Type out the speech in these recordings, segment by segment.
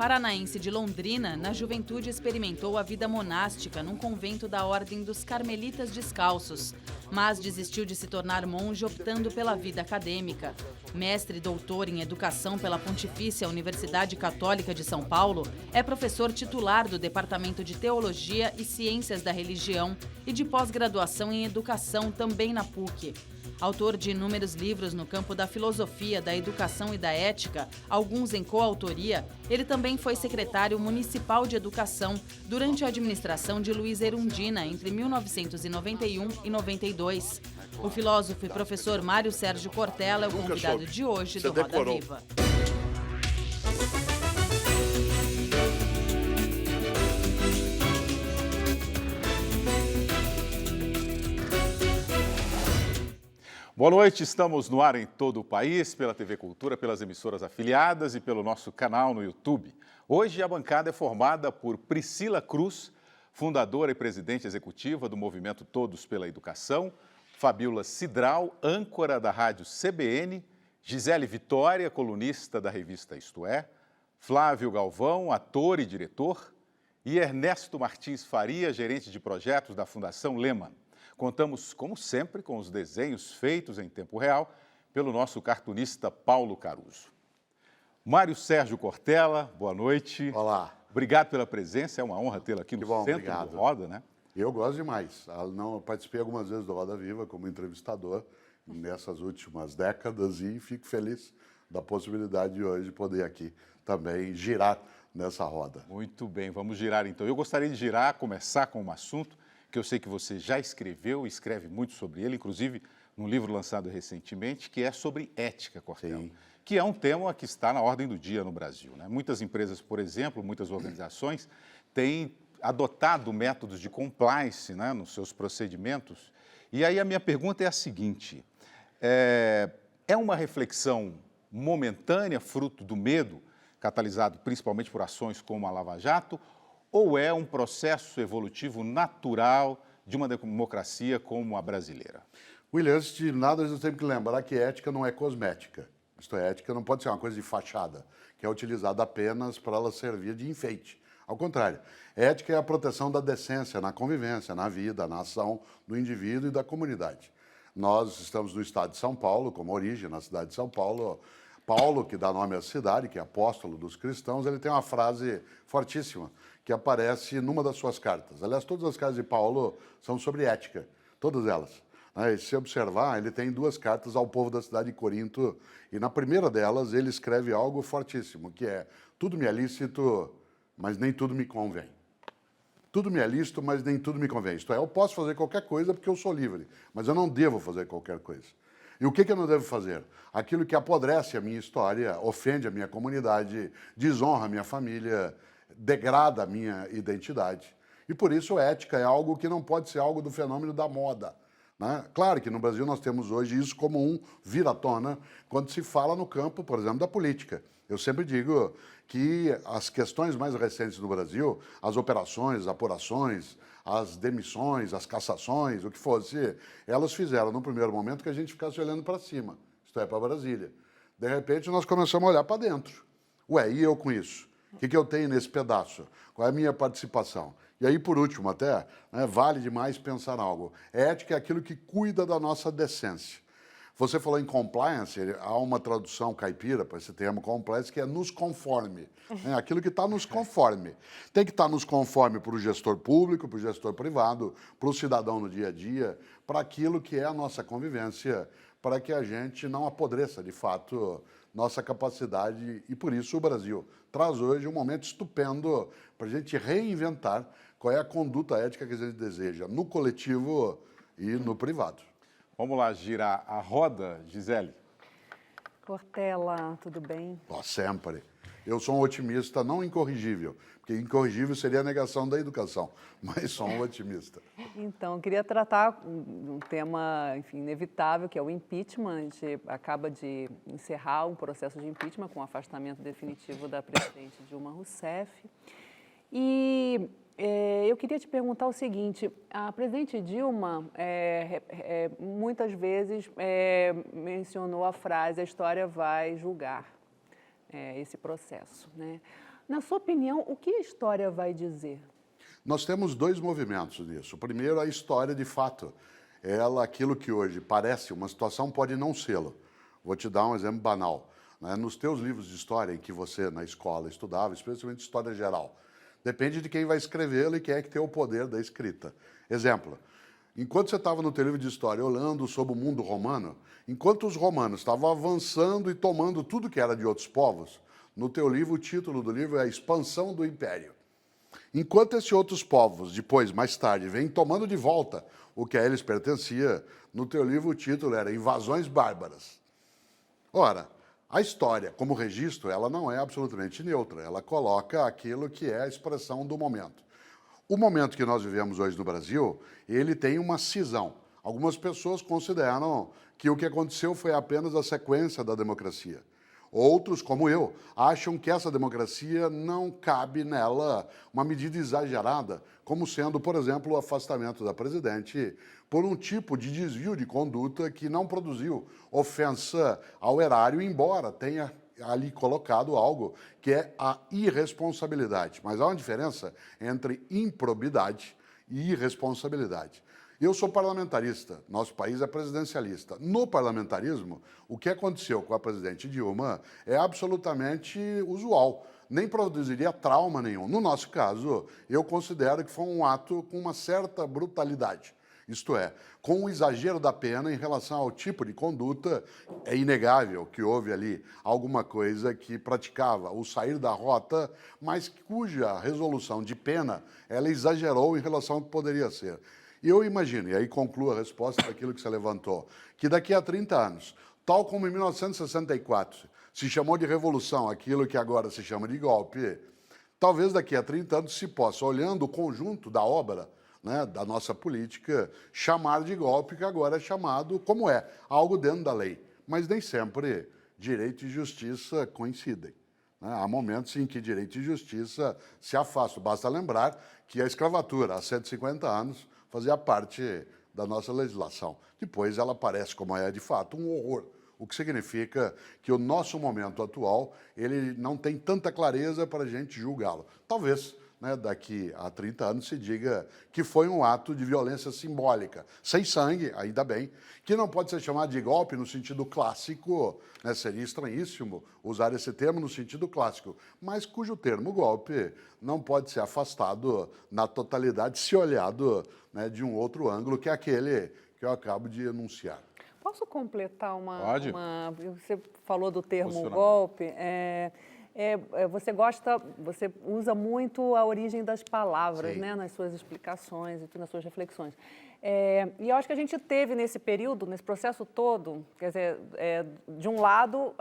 Paranaense de Londrina, na juventude experimentou a vida monástica num convento da Ordem dos Carmelitas Descalços, mas desistiu de se tornar monge optando pela vida acadêmica. Mestre e doutor em educação pela Pontifícia Universidade Católica de São Paulo, é professor titular do Departamento de Teologia e Ciências da Religião e de pós-graduação em educação também na PUC. Autor de inúmeros livros no campo da filosofia, da educação e da ética, alguns em coautoria, ele também foi secretário municipal de educação durante a administração de Luiz Erundina entre 1991 e 92. O filósofo e professor Mário Sérgio Cortella é o convidado de hoje do Roda Viva. Boa noite, estamos no ar em todo o país, pela TV Cultura, pelas emissoras afiliadas e pelo nosso canal no YouTube. Hoje a bancada é formada por Priscila Cruz, fundadora e presidente executiva do Movimento Todos pela Educação, Fabíola Cidral, âncora da rádio CBN, Gisele Vitória, colunista da revista Isto É, Flávio Galvão, ator e diretor, e Ernesto Martins Faria, gerente de projetos da Fundação Lehman. Contamos, como sempre, com os desenhos feitos em tempo real pelo nosso cartunista Paulo Caruso. Mário Sérgio Cortella, boa noite. Olá. Obrigado pela presença, é uma honra tê-lo aqui no centro obrigado. do Roda, né? Eu gosto demais. Eu participei algumas vezes do Roda Viva como entrevistador nessas últimas décadas e fico feliz da possibilidade de hoje poder aqui também girar nessa roda. Muito bem, vamos girar então. Eu gostaria de começar com um assunto que eu sei que você já escreveu e escreve muito sobre ele, inclusive num livro lançado recentemente, que é sobre ética, Cortella. Sim. Que é um tema que está na ordem do dia no Brasil, né? Muitas empresas, por exemplo, muitas organizações têm adotado métodos de compliance, né, nos seus procedimentos. E aí a minha pergunta é a seguinte, é uma reflexão momentânea, fruto do medo, catalisado principalmente por ações como a Lava Jato, ou é um processo evolutivo natural de uma democracia como a brasileira? William, antes de nada, a gente tem que lembrar que ética não é cosmética. Isto é, ética não pode ser uma coisa de fachada, que é utilizada apenas para ela servir de enfeite. Ao contrário, ética é a proteção da decência na convivência, na vida, na ação do indivíduo e da comunidade. Nós estamos no estado de São Paulo, como origem, na cidade de São Paulo. Paulo, que dá nome à cidade, que é apóstolo dos cristãos, ele tem uma frase fortíssima, que aparece numa das suas cartas. Aliás, todas as cartas de Paulo são sobre ética, todas elas. E se observar, ele tem 2 cartas ao povo da cidade de Corinto, e na primeira delas ele escreve algo fortíssimo, que é: tudo me é lícito, mas nem tudo me convém. Tudo me é lícito, mas nem tudo me convém. Isto é, eu posso fazer qualquer coisa porque eu sou livre, mas eu não devo fazer qualquer coisa. E o que eu não devo fazer? Aquilo que apodrece a minha história, ofende a minha comunidade, desonra a minha família, degrada a minha identidade. E por isso ética é algo que não pode ser algo do fenômeno da moda, né? Claro que no Brasil nós temos hoje isso como um vir-à-tona quando se fala no campo, por exemplo, da política. Eu sempre digo que as questões mais recentes no Brasil, as operações, as apurações, as demissões, as cassações, o que fosse, elas fizeram no primeiro momento que a gente ficasse olhando para cima, isto é, para Brasília. De repente nós começamos a olhar para dentro. Ué, e eu com isso? O que eu tenho nesse pedaço? Qual é a minha participação? E aí, por último, até, né, vale demais pensar algo. Ética é aquilo que cuida da nossa decência. Você falou em compliance, há uma tradução caipira para esse termo compliance, que é nos conforme. Né? Aquilo que está nos conforme. Tem que estar nos conforme para o gestor público, para o gestor privado, para o cidadão no dia a dia, para aquilo que é a nossa convivência, para que a gente não apodreça, de fato, nossa capacidade. E por isso o Brasil traz hoje um momento estupendo para a gente reinventar qual é a conduta ética que a gente deseja no coletivo e no privado. Vamos lá girar a roda, Gisele. Cortella, tudo bem? Sempre. Eu sou um otimista não incorrigível, porque incorrigível seria a negação da educação, mas sou um otimista. Então, eu queria tratar um tema, enfim, inevitável, que é o impeachment. A gente acaba de encerrar um processo de impeachment com o afastamento definitivo da presidente Dilma Rousseff. E eu queria te perguntar o seguinte: a presidente Dilma muitas vezes mencionou a frase: a história vai julgar esse processo, né? Na sua opinião, o que a história vai dizer? Nós temos dois movimentos nisso. O primeiro, a história de fato. Ela, aquilo que hoje parece uma situação, pode não sê-lo. Vou te dar um exemplo banal. Né? Nos teus livros de história, em que você, na escola, estudava, especialmente história geral, depende de quem vai escrevê-lo e quem é que tem o poder da escrita. Exemplo, enquanto você estava no teu livro de história olhando sobre o mundo romano, enquanto os romanos estavam avançando e tomando tudo que era de outros povos, no teu livro, o título do livro é A Expansão do Império. Enquanto esses outros povos, depois, mais tarde, vêm tomando de volta o que a eles pertencia, no teu livro o título era Invasões Bárbaras. Ora, a história, como registro, ela não é absolutamente neutra, ela coloca aquilo que é a expressão do momento. O momento que nós vivemos hoje no Brasil, ele tem uma cisão. Algumas pessoas consideram que o que aconteceu foi apenas a sequência da democracia. Outros, como eu, acham que essa democracia não cabe nela uma medida exagerada, como sendo, por exemplo, o afastamento da presidente por um tipo de desvio de conduta que não produziu ofensa ao erário, embora tenha ali colocado algo que é a irresponsabilidade. Mas há uma diferença entre improbidade e irresponsabilidade. Eu sou parlamentarista, nosso país é presidencialista. No parlamentarismo, o que aconteceu com a presidente Dilma é absolutamente usual, nem produziria trauma nenhum. No nosso caso, eu considero que foi um ato com uma certa brutalidade. Isto é, com o exagero da pena em relação ao tipo de conduta, é inegável que houve ali alguma coisa que praticava o sair da rota, mas cuja resolução de pena ela exagerou em relação ao que poderia ser. E eu imagino, e aí concluo a resposta daquilo que você levantou, que daqui a 30 anos, tal como em 1964 se chamou de revolução aquilo que agora se chama de golpe, talvez daqui a 30 anos se possa, olhando o conjunto da obra, né, da nossa política, chamar de golpe, que agora é chamado como é, algo dentro da lei. Mas nem sempre direito e justiça coincidem. Né? Há momentos em que direito e justiça se afastam. Basta lembrar que a escravatura, há 150 anos, fazia parte da nossa legislação. Depois ela aparece como é de fato um horror, o que significa que o nosso momento atual ele não tem tanta clareza para a gente julgá-lo. Talvez, né, daqui a 30 anos se diga que foi um ato de violência simbólica, sem sangue, ainda bem, que não pode ser chamado de golpe no sentido clássico, né, seria estranhíssimo usar esse termo no sentido clássico, mas cujo termo golpe não pode ser afastado na totalidade se olhado, né, de um outro ângulo, que é aquele que eu acabo de enunciar. Posso completar Pode. Você falou do termo golpe. Você usa muito a origem das palavras, né, nas suas explicações e nas suas reflexões. E eu acho que a gente teve nesse período, nesse processo todo, quer dizer, de um lado,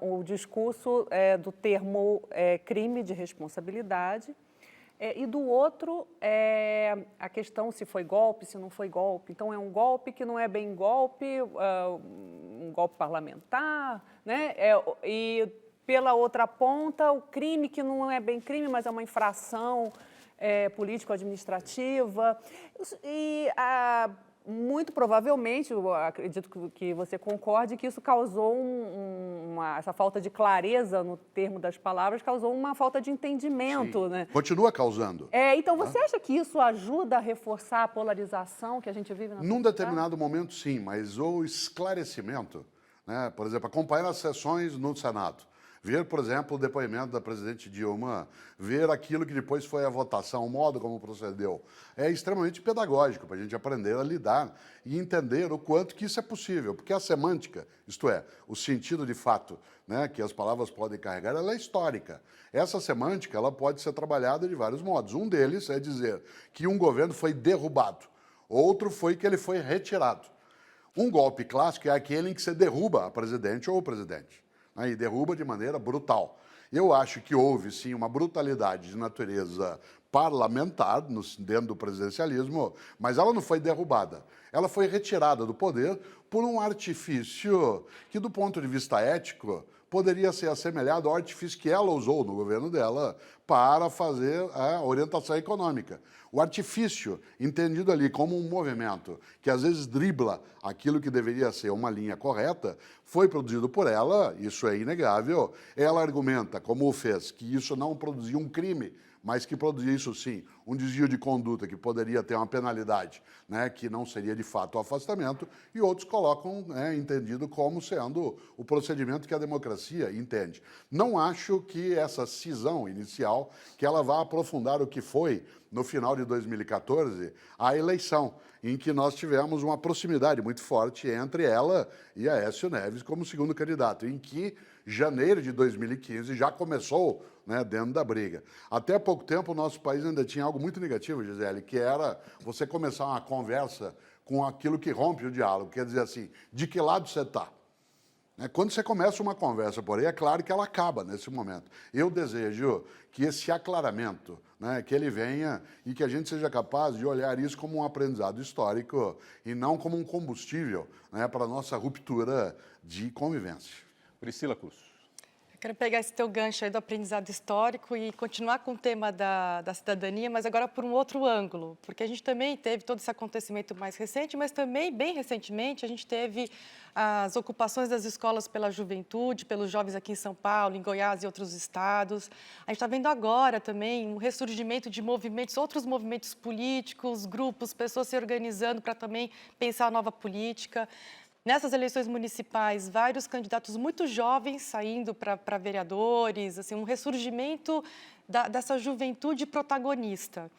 o discurso do termo crime de responsabilidade, e do outro, a questão se foi golpe, se não foi golpe. Então, é um golpe que não é bem golpe, um golpe parlamentar, né? E, pela outra ponta, o crime que não é bem crime, mas é uma infração político-administrativa. E, muito provavelmente, eu acredito que você concorde, que isso causou essa falta de clareza no termo das palavras, causou uma falta de entendimento. Sim. Né? Continua causando. Então, você acha que isso ajuda a reforçar a polarização que a gente vive na sociedade? Num determinado momento, sim, mas o esclarecimento, né, por exemplo, acompanhar as sessões no Senado, ver, por exemplo, o depoimento da presidente Dilma, ver aquilo que depois foi a votação, o modo como procedeu, é extremamente pedagógico para a gente aprender a lidar e entender o quanto que isso é possível, porque a semântica, isto é, o sentido de fato, né, que as palavras podem carregar, ela é histórica. Essa semântica ela pode ser trabalhada de vários modos. Um deles é dizer que um governo foi derrubado, outro foi que ele foi retirado. Um golpe clássico é aquele em que você derruba a presidente ou o presidente. E derruba de maneira brutal. Eu acho que houve, sim, uma brutalidade de natureza parlamentar dentro do presidencialismo, mas ela não foi derrubada. Ela foi retirada do poder por um artifício que, do ponto de vista ético, poderia ser assemelhado ao artifício que ela usou no governo dela para fazer a orientação econômica. O artifício, entendido ali como um movimento que às vezes dribla aquilo que deveria ser uma linha correta, foi produzido por ela, isso é inegável. Ela argumenta, como o fez, que isso não produzia um crime, mas que produzia isso sim, um desvio de conduta que poderia ter uma penalidade, né, que não seria de fato o afastamento, e outros colocam, entendido como sendo o procedimento que a democracia entende. Não acho que essa cisão inicial, que ela vá aprofundar o que foi, no final de 2014, a eleição, em que nós tivemos uma proximidade muito forte entre ela e Aécio Neves como segundo candidato, em que janeiro de 2015 já começou, né, dentro da briga. Até pouco tempo o nosso país ainda tinha algo muito negativo, Gisele, que era você começar uma conversa com aquilo que rompe o diálogo, quer dizer assim, de que lado você está? Quando você começa uma conversa, porém, é claro que ela acaba nesse momento. Eu desejo que esse aclaramento, né, que ele venha e que a gente seja capaz de olhar isso como um aprendizado histórico e não como um combustível, né, para a nossa ruptura de convivência. Priscila Cruz. Quero pegar esse teu gancho aí do aprendizado histórico e continuar com o tema da cidadania, mas agora por um outro ângulo, porque a gente também teve todo esse acontecimento mais recente, mas também, bem recentemente, a gente teve as ocupações das escolas pela juventude, pelos jovens aqui em São Paulo, em Goiás e outros estados. A gente está vendo agora também um ressurgimento de movimentos, outros movimentos políticos, grupos, pessoas se organizando para também pensar a nova política. Nessas eleições municipais, vários candidatos muito jovens saindo para vereadores, assim, um ressurgimento dessa juventude protagonista.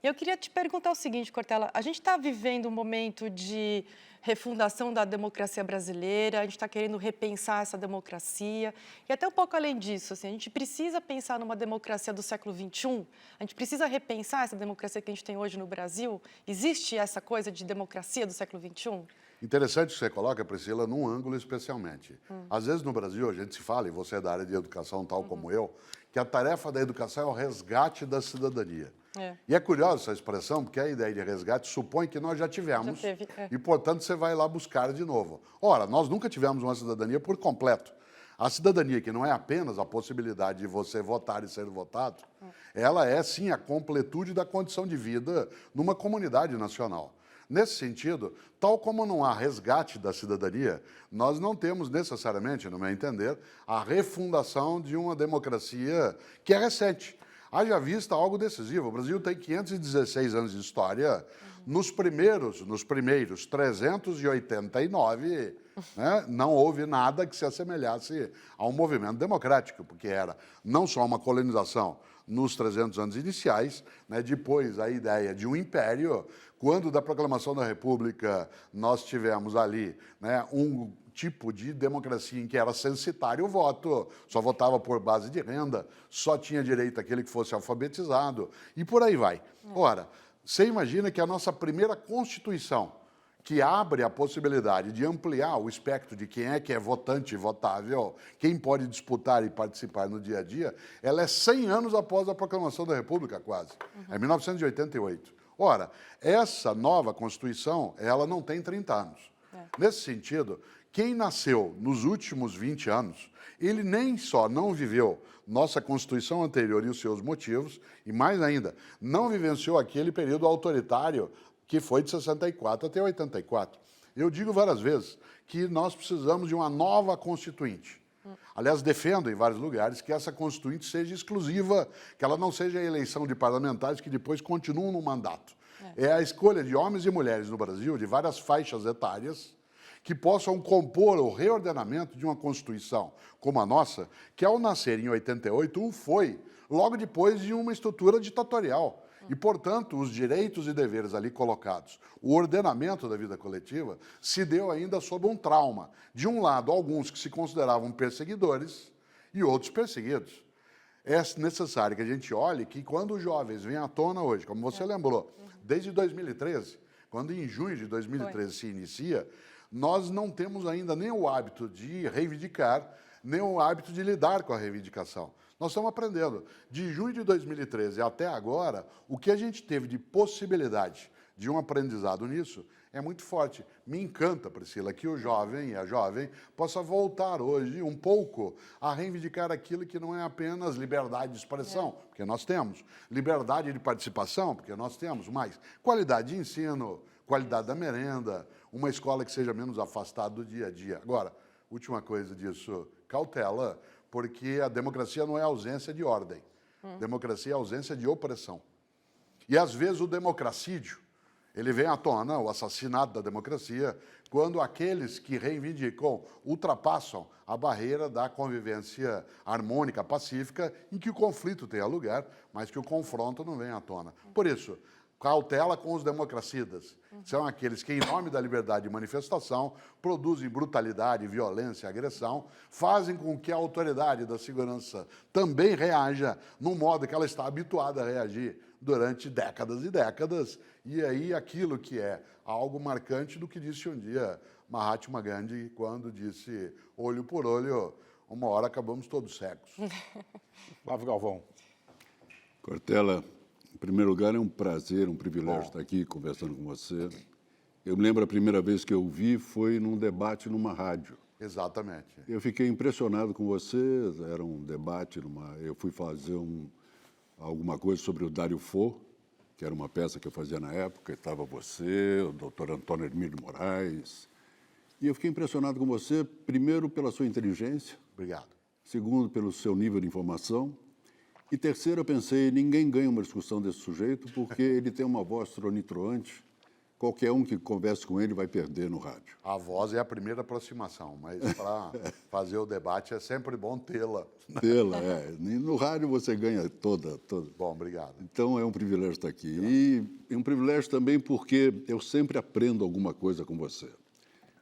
E eu queria te perguntar o seguinte, Cortella, a gente está vivendo um momento de refundação da democracia brasileira, a gente está querendo repensar essa democracia, e até um pouco além disso, assim, a gente precisa pensar numa democracia do século XXI, a gente precisa repensar essa democracia que a gente tem hoje no Brasil. Existe essa coisa de democracia do século XXI? Interessante que você coloca, Priscila, num ângulo especialmente. Às vezes no Brasil a gente se fala, e você é da área de educação tal como eu, que a tarefa da educação é o resgate da cidadania. E é curiosa essa expressão, porque a ideia de resgate supõe que nós já tivemos, e portanto você vai lá buscar de novo. Ora, nós nunca tivemos uma cidadania por completo. A cidadania, que não é apenas a possibilidade de você votar e ser votado, ela é sim a completude da condição de vida numa comunidade nacional. Nesse sentido, tal como não há resgate da cidadania, nós não temos necessariamente, no meu entender, a refundação de uma democracia que é recente. Haja vista algo decisivo. O Brasil tem 516 anos de história. Nos primeiros 389, né, não houve nada que se assemelhasse a um movimento democrático, porque era não só uma colonização nos 300 anos iniciais, né, depois a ideia de um império. Quando da proclamação da República nós tivemos ali, né, um tipo de democracia em que era censitário o voto, só votava por base de renda, só tinha direito aquele que fosse alfabetizado, e por aí vai. Ora, você imagina que a nossa primeira Constituição, que abre a possibilidade de ampliar o espectro de quem é votante e votável, quem pode disputar e participar no dia a dia, ela é 100 anos após a proclamação da República, quase. É 1988. Ora, essa nova Constituição, ela não tem 30 anos. Nesse sentido, quem nasceu nos últimos 20 anos, ele nem só não viveu nossa Constituição anterior e os seus motivos, e mais ainda, não vivenciou aquele período autoritário que foi de 64 até 84. Eu digo várias vezes que nós precisamos de uma nova Constituinte. Aliás, defendo em vários lugares que essa Constituinte seja exclusiva, que ela não seja a eleição de parlamentares que depois continuam no mandato. É a escolha de homens e mulheres no Brasil, de várias faixas etárias, que possam compor o reordenamento de uma Constituição como a nossa, que ao nascer em 88 foi logo depois de uma estrutura ditatorial. E, portanto, os direitos e deveres ali colocados, o ordenamento da vida coletiva, se deu ainda sob um trauma. De um lado, alguns que se consideravam perseguidores e outros perseguidos. É necessário que a gente olhe que quando os jovens vêm à tona hoje, como você lembrou, desde 2013, quando em junho de 2013 se inicia, nós não temos ainda nem o hábito de reivindicar, nem o hábito de lidar com a reivindicação. Nós estamos aprendendo. De junho de 2013 até agora, o que a gente teve de possibilidade de um aprendizado nisso é muito forte. Me encanta, Priscila, que o jovem e a jovem possa voltar hoje um pouco a reivindicar aquilo que não é apenas liberdade de expressão, porque nós temos, liberdade de participação, porque nós temos, mas qualidade de ensino, qualidade da merenda, uma escola que seja menos afastada do dia a dia. Agora, última coisa disso, cautela, porque a democracia não é ausência de ordem. Democracia é ausência de opressão. E, às vezes, o democracídio, ele vem à tona, o assassinato da democracia, quando aqueles que reivindicam ultrapassam a barreira da convivência harmônica, pacífica, em que o conflito tenha lugar, mas que o confronto não venha à tona. Por isso, cautela com os democracidas. São aqueles que, em nome da liberdade de manifestação, produzem brutalidade, violência, agressão, fazem com que a autoridade da segurança também reaja no modo que ela está habituada a reagir durante décadas e décadas, e aí aquilo que é algo marcante do que disse um dia Mahatma Gandhi, quando disse, olho por olho, uma hora acabamos todos cegos. Flávio Galvão. Cortella, em primeiro lugar, é um prazer, um privilégio estar aqui conversando com você. Eu me lembro a primeira vez que eu vi foi num debate numa rádio. Exatamente. Eu fiquei impressionado com você, era um debate, eu fui fazer alguma coisa sobre o Dário Fo, que era uma peça que eu fazia na época, estava você, o doutor Antônio Hermílio Moraes, e eu fiquei impressionado com você, primeiro pela sua inteligência, Obrigado. segundo pelo seu nível de informação, e terceiro eu pensei, ninguém ganha uma discussão desse sujeito porque ele tem uma voz tronitroante, qualquer um que converse com ele vai perder no rádio. A voz é a primeira aproximação, mas para fazer o debate é sempre bom tê-la. Tê-la, E no rádio você ganha toda. Bom, obrigado. Então é um privilégio estar aqui. E é um privilégio também porque eu sempre aprendo alguma coisa com você.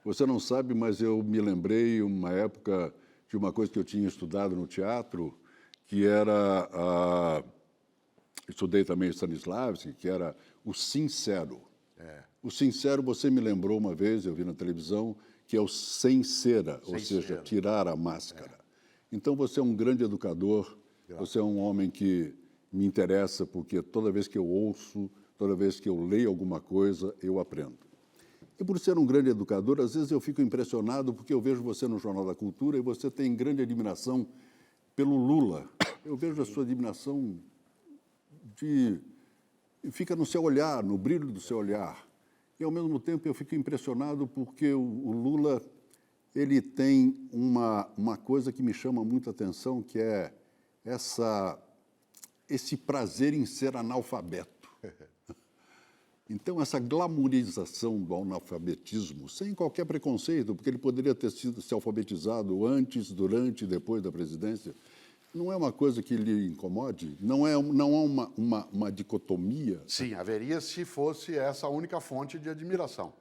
Você não sabe, mas eu me lembrei uma época de uma coisa que eu tinha estudado no teatro, que era, estudei também Stanislavski, que era o sincero. O sincero, você me lembrou uma vez, eu vi na televisão, que é o sem cera, ou seja, tirar a máscara. Então, você é um grande educador, você é um homem que me interessa, porque toda vez que eu ouço, toda vez que eu leio alguma coisa, eu aprendo. E por ser um grande educador, às vezes eu fico impressionado, porque eu vejo você no Jornal da Cultura e você tem grande admiração pelo Lula. Eu vejo a sua admiração fica no seu olhar, no brilho do seu olhar. E, ao mesmo tempo, eu fico impressionado porque o Lula, ele tem uma coisa que me chama muita atenção, que é esse prazer em ser analfabeto. Então, essa glamorização do analfabetismo, sem qualquer preconceito, porque ele poderia ter se alfabetizado antes, durante e depois da presidência, não é uma coisa que lhe incomode? Não há uma dicotomia? Sim, haveria se fosse essa a única fonte de admiração.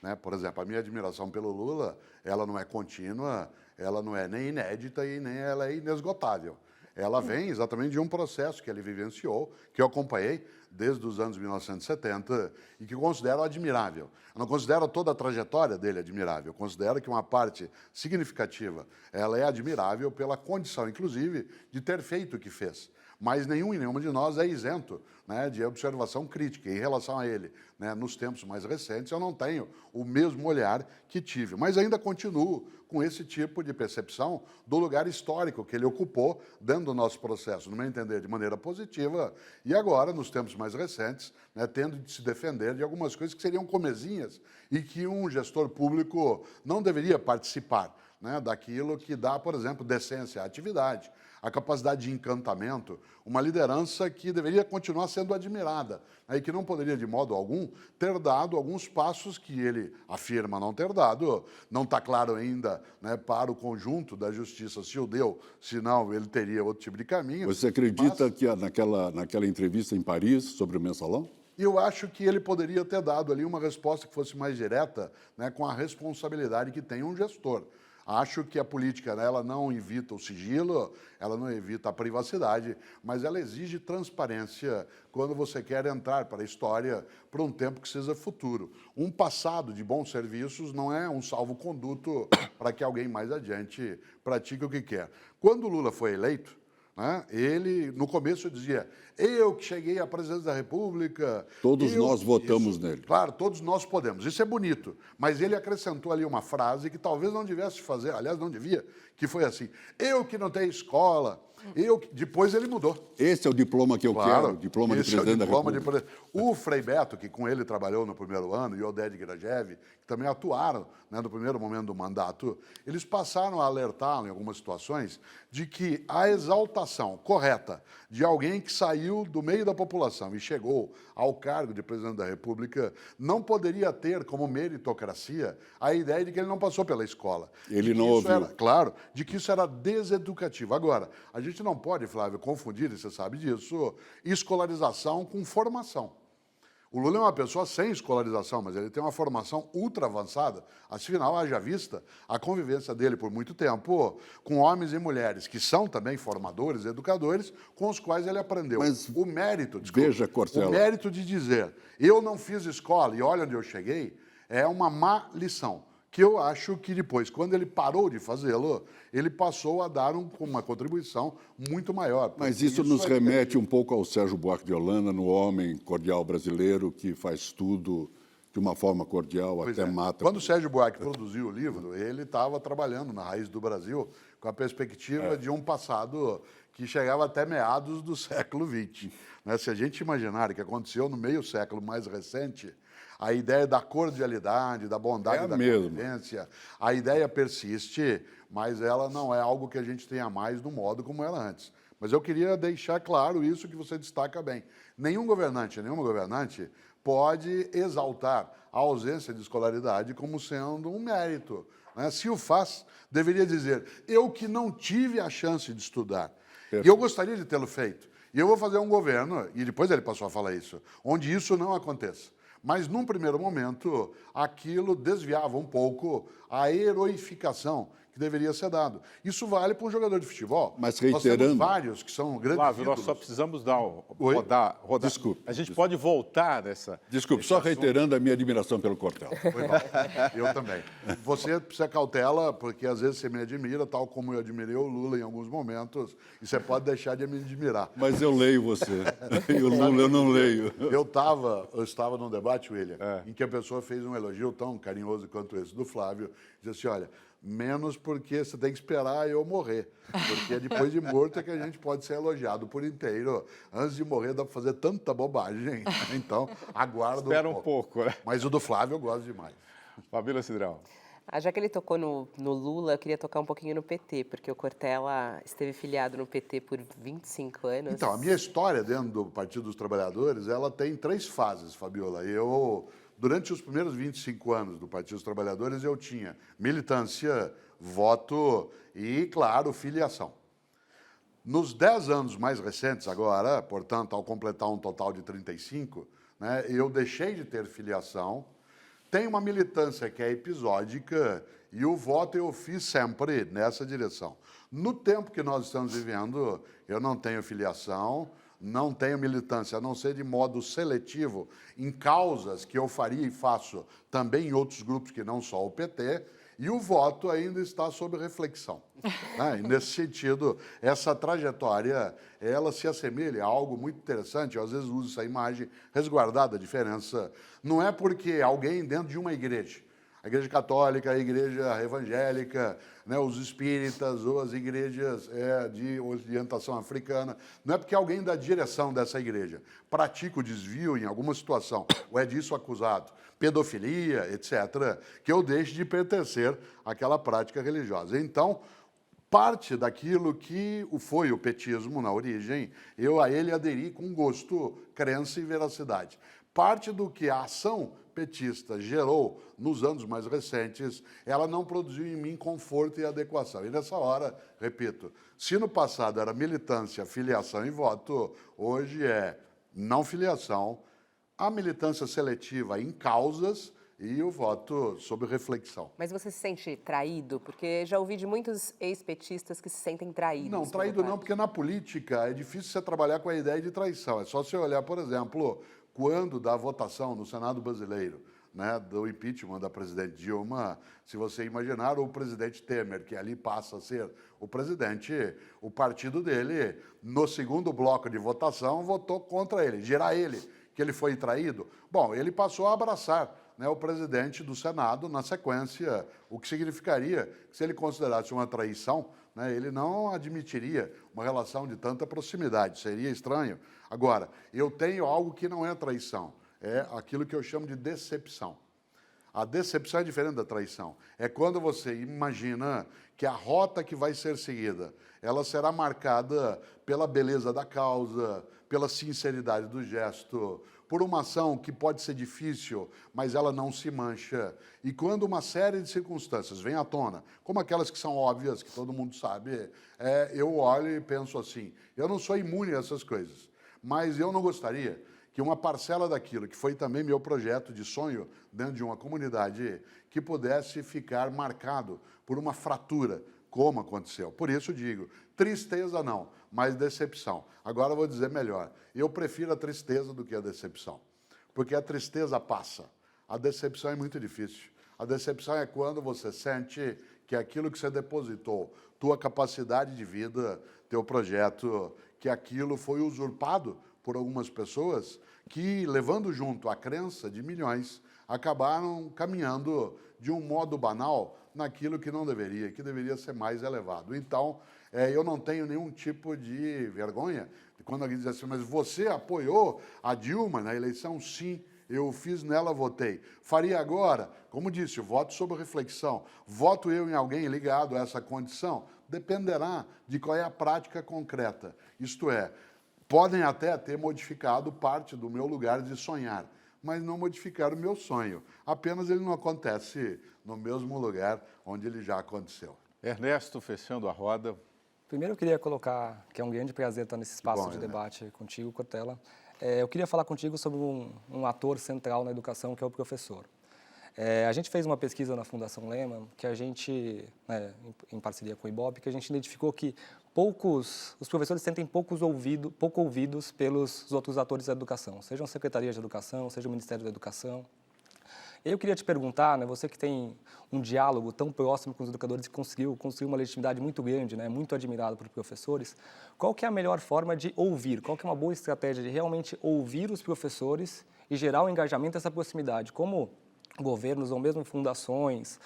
Né? Por exemplo, a minha admiração pelo Lula, ela não é contínua, ela não é nem inédita e nem ela é inesgotável. Ela vem exatamente de um processo que ele vivenciou, que eu acompanhei desde os anos 1970 e que considero admirável. Eu não considero toda a trajetória dele admirável, eu considero que uma parte significativa ela é admirável pela condição, inclusive, de ter feito o que fez. Mas nenhum e nenhuma de nós é isento, né, de observação crítica. Em relação a ele, né, nos tempos mais recentes, eu não tenho o mesmo olhar que tive. Mas ainda continuo com esse tipo de percepção do lugar histórico que ele ocupou dentro do nosso processo, no meu entender, de maneira positiva, e agora, nos tempos mais recentes, né, tendo de se defender de algumas coisas que seriam comezinhas e que um gestor público não deveria participar, né, daquilo que dá, por exemplo, decência à atividade, a capacidade de encantamento, uma liderança que deveria continuar sendo admirada, né, e que não poderia, de modo algum, ter dado alguns passos que ele afirma não ter dado. Não está claro ainda, né, para o conjunto da justiça se o deu, senão ele teria outro tipo de caminho. Você acredita que naquela entrevista em Paris sobre o Mensalão? Eu acho que ele poderia ter dado ali uma resposta que fosse mais direta, né, com a responsabilidade que tem um gestor. Acho que a política, né, ela não evita o sigilo, ela não evita a privacidade, mas ela exige transparência quando você quer entrar para a história para um tempo que seja futuro. Um passado de bons serviços não é um salvo-conduto para que alguém mais adiante pratique o que quer. Quando o Lula foi eleito, né? Ele, no começo, dizia, eu que cheguei à presidência da República... Todos nós votamos nele. Claro, todos nós podemos. Isso é bonito. Mas ele acrescentou ali uma frase que talvez não devesse fazer, aliás, não devia, que foi assim, eu que não tenho escola... Depois ele mudou. Esse é o diploma que eu quero, diploma de presidente da República. O Frei Beto, que com ele trabalhou no primeiro ano, e o Oded Grajev, que também atuaram, né, no primeiro momento do mandato, eles passaram a alertar, em algumas situações, de que a exaltação correta de alguém que saiu do meio da população e chegou ao cargo de presidente da República não poderia ter como meritocracia a ideia de que ele não passou pela escola. Ele não ouviu. Claro, de que isso era deseducativo. Agora, a gente não pode, Flávio, confundir, e você sabe disso, escolarização com formação. O Lula é uma pessoa sem escolarização, mas ele tem uma formação ultra avançada. Afinal, haja vista a convivência dele por muito tempo com homens e mulheres que são também formadores, educadores, com os quais ele aprendeu. Mas o mérito, veja, Cortella, o mérito de dizer, eu não fiz escola e olha onde eu cheguei, é uma má lição. Que eu acho que depois, quando ele parou de fazê-lo, ele passou a dar uma contribuição muito maior. Mas isso nos remete um pouco ao Sérgio Buarque de Holanda, no homem cordial brasileiro que faz tudo de uma forma cordial, até mata. Quando o Sérgio Buarque produziu o livro, ele estava trabalhando na Raiz do Brasil com a perspectiva de um passado que chegava até meados do século XX. Né? Se a gente imaginar o que aconteceu no meio século mais recente, a ideia da cordialidade, da bondade da convivência, a ideia persiste, mas ela não é algo que a gente tenha mais do modo como era antes. Mas eu queria deixar claro isso que você destaca bem. Nenhum governante, nenhuma governante pode exaltar a ausência de escolaridade como sendo um mérito. Né? Se o faz, deveria dizer, eu que não tive a chance de estudar, e eu gostaria de tê-lo feito, e eu vou fazer um governo, e depois ele passou a falar isso, onde isso não aconteça. Mas, num primeiro momento, aquilo desviava um pouco a heroificação que deveria ser dado. Isso vale para um jogador de futebol. Mas reiterando... Nós temos vários que são grandes Flávio, ídolos. nós só precisamos rodar. Desculpe. A gente pode voltar nessa... Desculpe, só reiterando a minha admiração pelo Cortella. Foi mal. Eu também. Você precisa cautela, porque às vezes você me admira, tal como eu admirei o Lula em alguns momentos, e você pode deixar de me admirar. Mas eu leio você. E o Lula eu não leio. Eu estava num debate, William, em que a pessoa fez um elogio tão carinhoso quanto esse do Flávio, disse assim, olha, menos porque você tem que esperar eu morrer, porque depois de morto é que a gente pode ser elogiado por inteiro. Antes de morrer dá para fazer tanta bobagem, então aguardo Espera um pouco, né? Mas o do Flávio eu gosto demais. Fabíola Cidral. Já que ele tocou no Lula, eu queria tocar um pouquinho no PT, porque o Cortella esteve filiado no PT por 25 anos. Então, a minha história dentro do Partido dos Trabalhadores, ela tem 3 fases, Fabiola. Durante os primeiros 25 anos do Partido dos Trabalhadores, eu tinha militância, voto e, claro, filiação. Nos 10 anos mais recentes agora, portanto, ao completar um total de 35, né, eu deixei de ter filiação, tenho uma militância que é episódica e o voto eu fiz sempre nessa direção. No tempo que nós estamos vivendo, eu não tenho filiação, não tenho militância, a não ser de modo seletivo, em causas que eu faria e faço também em outros grupos que não só o PT, e o voto ainda está sob reflexão. Né? E nesse sentido, essa trajetória, ela se assemelha a algo muito interessante, eu às vezes uso essa imagem resguardada, a diferença não é porque alguém dentro de uma igreja, a igreja católica, a igreja evangélica, né, os espíritas ou as igrejas de orientação africana, não é porque alguém da direção dessa igreja pratica o desvio em alguma situação, ou é disso acusado, pedofilia, etc., que eu deixe de pertencer àquela prática religiosa. Então, parte daquilo que foi o petismo na origem, eu a ele aderi com gosto, crença e veracidade. Parte do que a ação petista gerou nos anos mais recentes, ela não produziu em mim conforto e adequação. E nessa hora, repito, se no passado era militância, filiação e voto, hoje é não filiação, a militância seletiva em causas e o voto sob reflexão. Mas você se sente traído? Porque já ouvi de muitos ex-petistas que se sentem traídos. Não, traído não, porque na política é difícil você trabalhar com a ideia de traição. É só você olhar, por exemplo, quando da votação no Senado brasileiro né, do impeachment da presidente Dilma, se você imaginar o presidente Temer, que ali passa a ser o presidente, o partido dele, no segundo bloco de votação, votou contra ele. Dirá ele que ele foi traído? Bom, ele passou a abraçar, né, o presidente do Senado na sequência, o que significaria que, se ele considerasse uma traição, né, ele não admitiria uma relação de tanta proximidade, seria estranho. Agora, eu tenho algo que não é traição, é aquilo que eu chamo de decepção. A decepção é diferente da traição. É quando você imagina que a rota que vai ser seguida, ela será marcada pela beleza da causa, pela sinceridade do gesto, por uma ação que pode ser difícil, mas ela não se mancha. E quando uma série de circunstâncias vem à tona, como aquelas que são óbvias, que todo mundo sabe, eu olho e penso assim, eu não sou imune a essas coisas, mas eu não gostaria que uma parcela daquilo, que foi também meu projeto de sonho dentro de uma comunidade, que pudesse ficar marcado por uma fratura, como aconteceu. Por isso digo, tristeza não, mas decepção. Agora eu vou dizer melhor, eu prefiro a tristeza do que a decepção, porque a tristeza passa, a decepção é muito difícil. A decepção é quando você sente que aquilo que você depositou, tua capacidade de vida, teu projeto, que aquilo foi usurpado por algumas pessoas que, levando junto a crença de milhões, acabaram caminhando de um modo banal naquilo que não deveria, que deveria ser mais elevado. Então, eu não tenho nenhum tipo de vergonha quando alguém diz assim, mas você apoiou a Dilma na eleição? Sim, eu fiz nela, votei. Faria agora? Como disse, voto sob reflexão. Voto eu em alguém ligado a essa condição? Dependerá de qual é a prática concreta. Isto é, podem até ter modificado parte do meu lugar de sonhar, mas não modificaram o meu sonho. Apenas ele não acontece no mesmo lugar onde ele já aconteceu. Ernesto, fechando a roda. Primeiro eu queria colocar que é um grande prazer estar nesse espaço de debate contigo, Cortella. Eu queria falar contigo sobre um ator central na educação, que é o professor. A gente fez uma pesquisa na Fundação Lehman, que a gente, em parceria com o IBOP, que a gente identificou que os professores sentem pouco ouvidos pelos outros atores da educação, sejam secretarias de educação, seja o Ministério da Educação. Eu queria te perguntar, você que tem um diálogo tão próximo com os educadores e conseguiu construir uma legitimidade muito grande, muito admirado por professores, qual que é a melhor forma de ouvir? Qual que é uma boa estratégia de realmente ouvir os professores e gerar o engajamento dessa proximidade? Como governos ou mesmo fundações,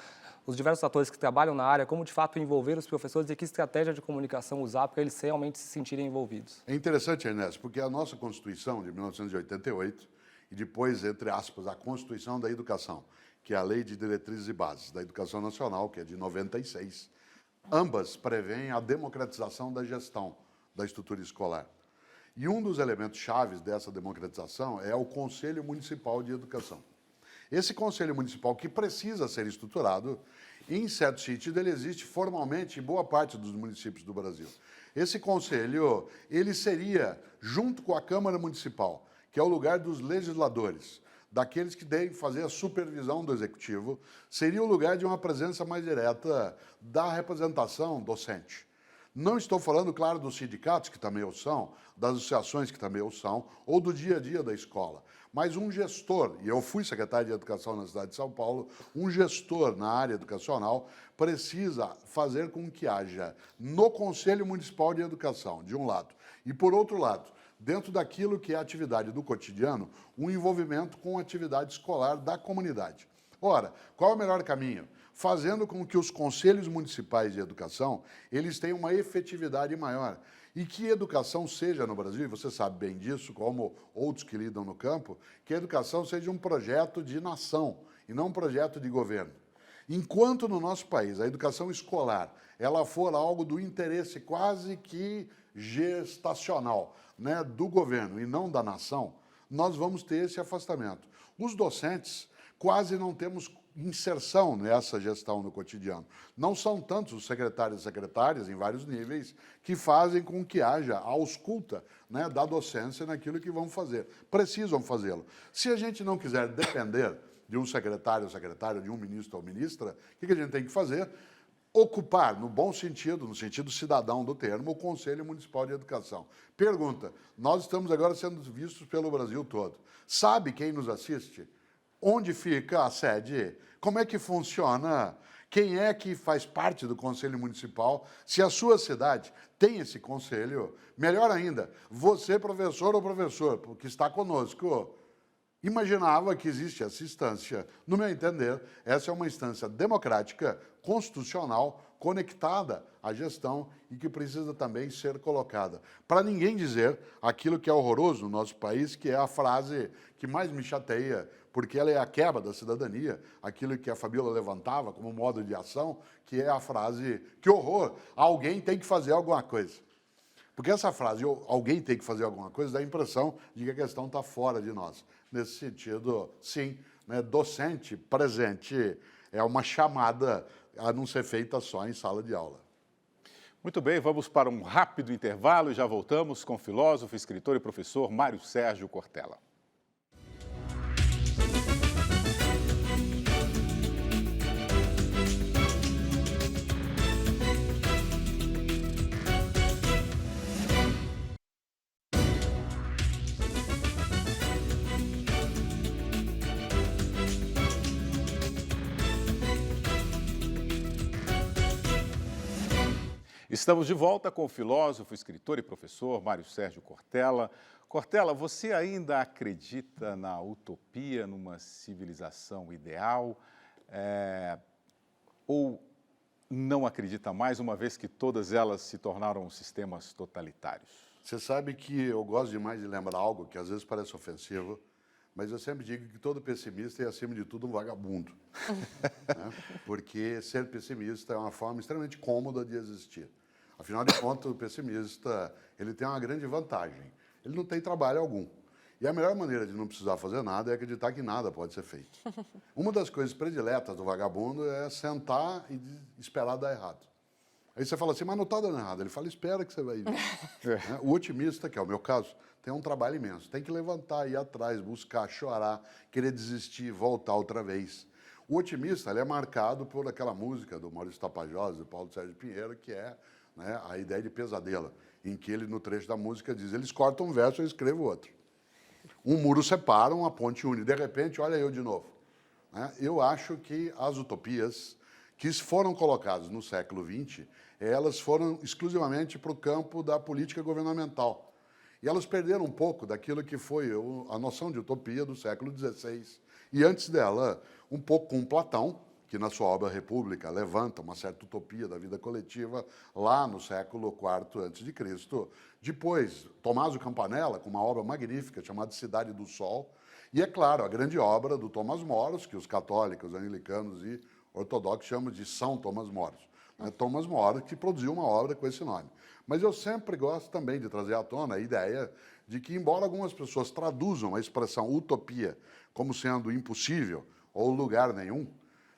os diversos atores que trabalham na área, como de fato envolver os professores e que estratégia de comunicação usar para eles realmente se sentirem envolvidos? É interessante, Ernesto, porque a nossa Constituição de 1988 e depois, entre aspas, a Constituição da Educação, que é a Lei de Diretrizes e Bases da Educação Nacional, que é de 96, ambas prevêem a democratização da gestão da estrutura escolar. E um dos elementos chaves dessa democratização é o Conselho Municipal de Educação. Esse Conselho Municipal, que precisa ser estruturado, em certo sentido, ele existe formalmente em boa parte dos municípios do Brasil. Esse Conselho, ele seria, junto com a Câmara Municipal, que é o lugar dos legisladores, daqueles que devem fazer a supervisão do Executivo, seria o lugar de uma presença mais direta da representação docente. Não estou falando, claro, dos sindicatos, que também o são, das associações, que também o são, ou do dia a dia da escola, mas um gestor, e eu fui secretário de Educação na cidade de São Paulo, um gestor na área educacional precisa fazer com que haja no Conselho Municipal de Educação, de um lado, e por outro lado, dentro daquilo que é a atividade do cotidiano, um envolvimento com a atividade escolar da comunidade. Ora, qual é o melhor caminho? Fazendo com que os conselhos municipais de educação, eles tenham uma efetividade maior. E que educação seja no Brasil, e você sabe bem disso, como outros que lidam no campo, que a educação seja um projeto de nação e não um projeto de governo. Enquanto no nosso país a educação escolar ela for algo do interesse quase que gestacional, do governo e não da nação, nós vamos ter esse afastamento. Os docentes quase não temos inserção nessa gestão no cotidiano. Não são tantos os secretários e secretárias, em vários níveis, que fazem com que haja a ausculta da docência naquilo que vão fazer. Precisam fazê-lo. Se a gente não quiser depender de um secretário ou secretária, de um ministro ou ministra, o que a gente tem que fazer? Ocupar, no bom sentido, no sentido cidadão do termo, o Conselho Municipal de Educação. Pergunta, nós estamos agora sendo vistos pelo Brasil todo. Sabe quem nos assiste? Onde fica a sede? Como é que funciona? Quem é que faz parte do Conselho Municipal? Se a sua cidade tem esse conselho, melhor ainda, você, professor ou professor, que está conosco, imaginava que existe essa instância. No meu entender, essa é uma instância democrática, constitucional, conectada à gestão e que precisa também ser colocada. Para ninguém dizer aquilo que é horroroso no nosso país, que é a frase que mais me chateia, porque ela é a quebra da cidadania, aquilo que a Fabíola levantava como modo de ação, que é a frase, que horror, alguém tem que fazer alguma coisa. Porque essa frase, alguém tem que fazer alguma coisa, dá a impressão de que a questão está fora de nós. Nesse sentido, sim, né, docente presente é uma chamada a não ser feita só em sala de aula. Muito bem, vamos para um rápido intervalo e já voltamos com o filósofo, escritor e professor Mário Sérgio Cortella. Estamos de volta com o filósofo, escritor e professor Mário Sérgio Cortella. Cortella, você ainda acredita na utopia, numa civilização ideal? Ou não acredita mais, uma vez que todas elas se tornaram sistemas totalitários? Você sabe que eu gosto demais de lembrar algo que às vezes parece ofensivo, mas eu sempre digo que todo pessimista é, acima de tudo, um vagabundo. Né? Porque ser pessimista é uma forma extremamente cômoda de existir. Afinal de contas, o pessimista ele tem uma grande vantagem. Ele não tem trabalho algum. E a melhor maneira de não precisar fazer nada é acreditar que nada pode ser feito. Uma das coisas prediletas do vagabundo é sentar e esperar dar errado. Aí você fala assim, mas não está dando errado. Ele fala, espera que você vai ver. O otimista, que é o meu caso, tem um trabalho imenso. Tem que levantar, ir atrás, buscar, chorar, querer desistir, voltar outra vez. O otimista ele é marcado por aquela música do Maurício Tapajós, do Paulo Sérgio Pinheiro, que é, né, a ideia de pesadelo, em que ele, no trecho da música, diz, eles cortam um verso, eu escrevo outro. Um muro separa, uma ponte une. De repente, olha eu de novo. Né? Eu acho que as utopias que foram colocadas no século XX, elas foram exclusivamente para o campo da política governamental. E elas perderam um pouco daquilo que foi a noção de utopia do século XVI. E antes dela, um pouco com Platão, que na sua obra República levanta uma certa utopia da vida coletiva lá no século IV a.C. Depois, Tommaso Campanella, com uma obra magnífica chamada Cidade do Sol. E, é claro, a grande obra do Thomas More, que os católicos, anglicanos e ortodoxos chamam de São Thomas More. Thomas More, que produziu uma obra com esse nome. Mas eu sempre gosto também de trazer à tona a ideia de que, embora algumas pessoas traduzam a expressão utopia como sendo impossível ou lugar nenhum,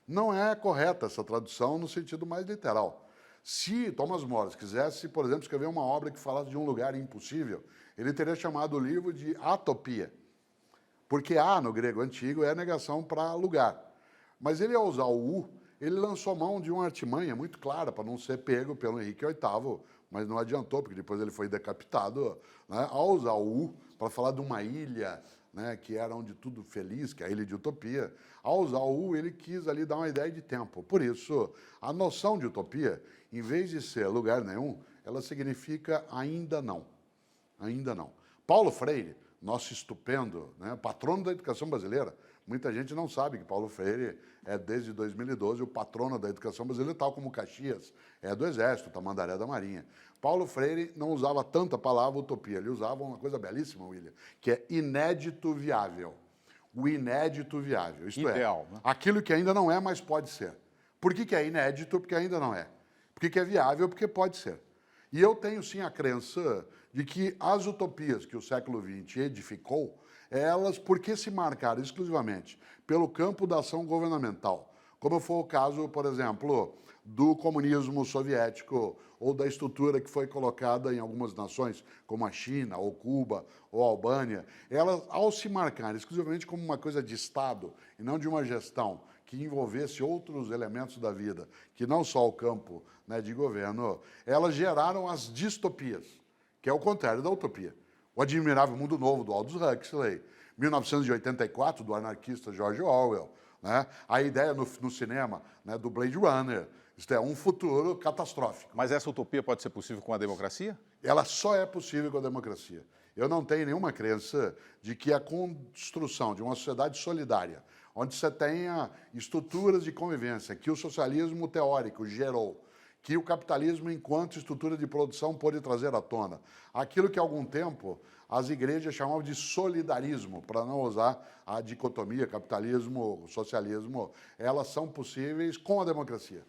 não é correta essa tradução no sentido mais literal. Se Thomas More quisesse, por exemplo, escrever uma obra que falasse de um lugar impossível, ele teria chamado o livro de Atopia, porque a, no grego antigo, é a negação para lugar. Mas ele, ao usar o U, ele lançou mão de uma artimanha muito clara para não ser pego pelo Henrique VIII, mas não adiantou, porque depois ele foi decapitado, né, ao usar o U para falar de uma ilha, né, que era onde tudo feliz, que é a ilha de utopia. Ao usar o U, ele quis ali dar uma ideia de tempo. Por isso, a noção de utopia, em vez de ser lugar nenhum, ela significa ainda não. Ainda não. Paulo Freire, nosso estupendo, né, patrono da educação brasileira. Muita gente não sabe que Paulo Freire é, desde 2012, o patrono da educação brasileira, tal como Caxias é do Exército, Tamandaré da Marinha. Paulo Freire não usava tanta palavra utopia, ele usava uma coisa belíssima, William, que é inédito viável. O inédito viável, isto Ideal, é, né? aquilo que ainda não é, mas pode ser. Por que é inédito? Porque ainda não é. Por que é viável? Porque pode ser. E eu tenho, sim, a crença de que as utopias que o século XX edificou, elas, porque se marcaram exclusivamente pelo campo da ação governamental, como foi o caso, por exemplo, do comunismo soviético ou da estrutura que foi colocada em algumas nações, como a China, ou Cuba, ou a Albânia, elas, ao se marcarem exclusivamente como uma coisa de Estado e não de uma gestão que envolvesse outros elementos da vida, que não só o campo, né, de governo, elas geraram as distopias, que é o contrário da utopia. O Admirável Mundo Novo, do Aldous Huxley. 1984, do anarquista George Orwell. Né? A ideia no cinema, né, do Blade Runner. Isto é, um futuro catastrófico. Mas essa utopia pode ser possível com a democracia? Ela só é possível com a democracia. Eu não tenho nenhuma crença de que a construção de uma sociedade solidária, onde você tenha estruturas de convivência, que o socialismo teórico gerou, que o capitalismo, enquanto estrutura de produção, pôde trazer à tona. Aquilo que, há algum tempo, as igrejas chamavam de solidarismo, para não usar a dicotomia capitalismo-socialismo, elas são possíveis com a democracia.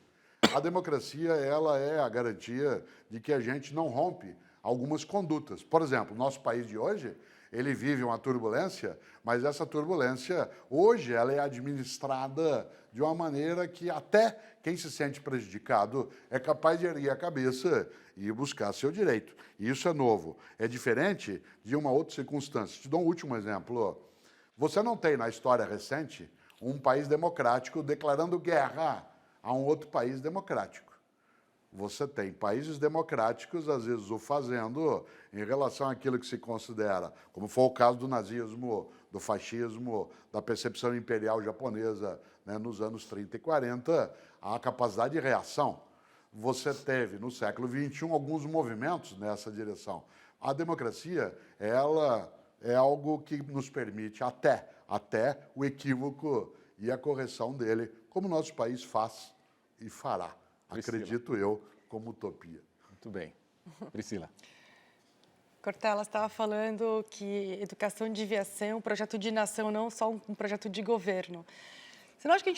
A democracia, ela é a garantia de que a gente não rompe algumas condutas. Por exemplo, o nosso país de hoje, ele vive uma turbulência, mas essa turbulência, hoje, ela é administrada de uma maneira que até quem se sente prejudicado é capaz de erguer a cabeça e buscar seu direito. E isso é novo. É diferente de uma outra circunstância. Te dou um último exemplo. Você não tem, na história recente, um país democrático declarando guerra a um outro país democrático. Você tem países democráticos, às vezes, o fazendo em relação àquilo que se considera, como foi o caso do nazismo, do fascismo, da percepção imperial japonesa, né, nos anos 30 e 40, a capacidade de reação. Você teve, no século XXI, alguns movimentos nessa direção. A democracia, ela é algo que nos permite até o equívoco e a correção dele, como o nosso país faz e fará. Priscila. Acredito eu, como utopia. Muito bem. Priscila. Cortella estava falando que educação devia ser um projeto de nação, não só um projeto de governo. Você não acha que a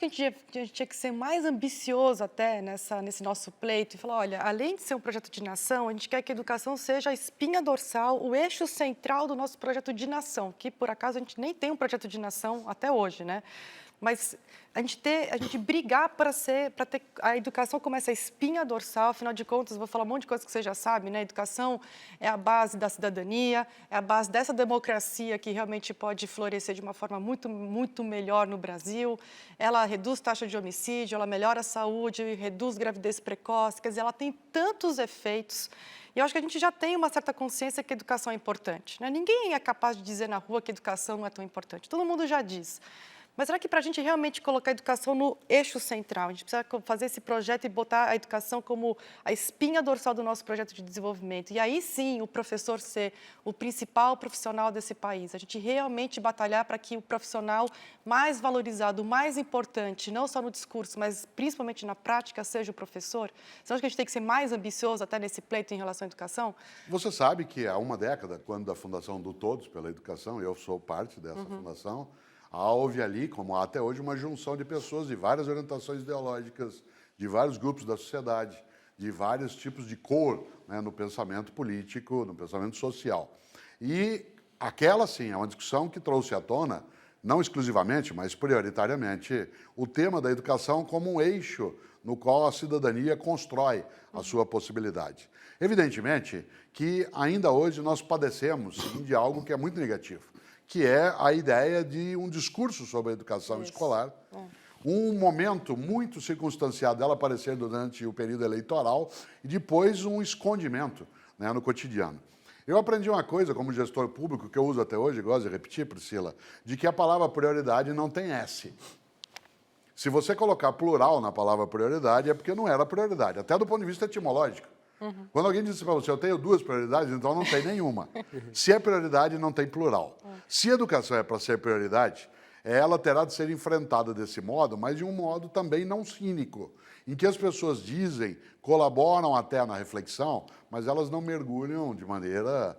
gente tinha que ser mais ambicioso até nesse nosso pleito e falar, olha, além de ser um projeto de nação, a gente quer que a educação seja a espinha dorsal, o eixo central do nosso projeto de nação, que por acaso a gente nem tem um projeto de nação até hoje, né? Mas a gente brigar para ter a educação como essa espinha dorsal, afinal de contas, vou falar um monte de coisa que você já sabe, né? A educação é a base da cidadania, é a base dessa democracia que realmente pode florescer de uma forma muito, muito melhor no Brasil. Ela reduz taxa de homicídio, ela melhora a saúde, reduz gravidez precoce, quer dizer, ela tem tantos efeitos. E eu acho que a gente já tem uma certa consciência que a educação é importante, né? Ninguém é capaz de dizer na rua que a educação não é tão importante, todo mundo já diz. Mas será que para a gente realmente colocar a educação no eixo central, a gente precisa fazer esse projeto e botar a educação como a espinha dorsal do nosso projeto de desenvolvimento? E aí sim o professor ser o principal profissional desse país. A gente realmente batalhar para que o profissional mais valorizado, mais importante, não só no discurso, mas principalmente na prática, seja o professor? Você acha que a gente tem que ser mais ambicioso até nesse pleito em relação à educação? Você sabe que há uma década, quando da Fundação do Todos pela Educação, eu sou parte dessa fundação, houve ali, como há até hoje, uma junção de pessoas de várias orientações ideológicas, de vários grupos da sociedade, de vários tipos de cor, né, no pensamento político, no pensamento social. E aquela, sim, é uma discussão que trouxe à tona, não exclusivamente, mas prioritariamente, o tema da educação como um eixo no qual a cidadania constrói a sua possibilidade. Evidentemente que ainda hoje nós padecemos sim, de algo que é muito negativo, que é a ideia de um discurso sobre a educação escolar, um momento muito circunstanciado dela aparecer durante o período eleitoral e depois um escondimento, né, no cotidiano. Eu aprendi uma coisa como gestor público, que eu uso até hoje, gosto de repetir, Priscila, de que a palavra prioridade não tem S. Se você colocar plural na palavra prioridade, é porque não era prioridade, até do ponto de vista etimológico. Quando alguém diz para você, eu tenho duas prioridades, então não tem nenhuma. Se é prioridade, não tem plural. Se a educação é para ser prioridade, ela terá de ser enfrentada desse modo, mas de um modo também não cínico, em que as pessoas dizem, colaboram até na reflexão, mas elas não mergulham de maneira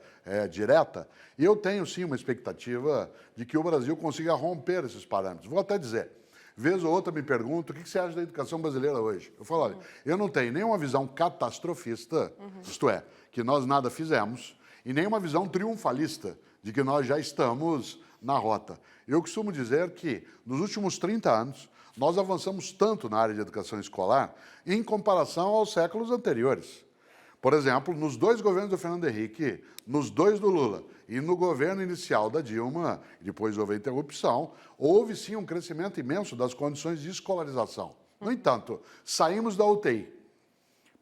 direta. E eu tenho, sim, uma expectativa de que o Brasil consiga romper esses parâmetros. Vou até dizer, vez ou outra me pergunto, o que você acha da educação brasileira hoje? Eu falo, olha, eu não tenho nenhuma visão catastrofista, isto é, que nós nada fizemos, e nenhuma visão triunfalista, de que nós já estamos na rota. Eu costumo dizer que, nos últimos 30 anos, nós avançamos tanto na área de educação escolar em comparação aos séculos anteriores. Por exemplo, nos 2 governos do Fernando Henrique, nos 2 do Lula e no governo inicial da Dilma, depois houve a interrupção, houve sim um crescimento imenso das condições de escolarização. No entanto, saímos da UTI,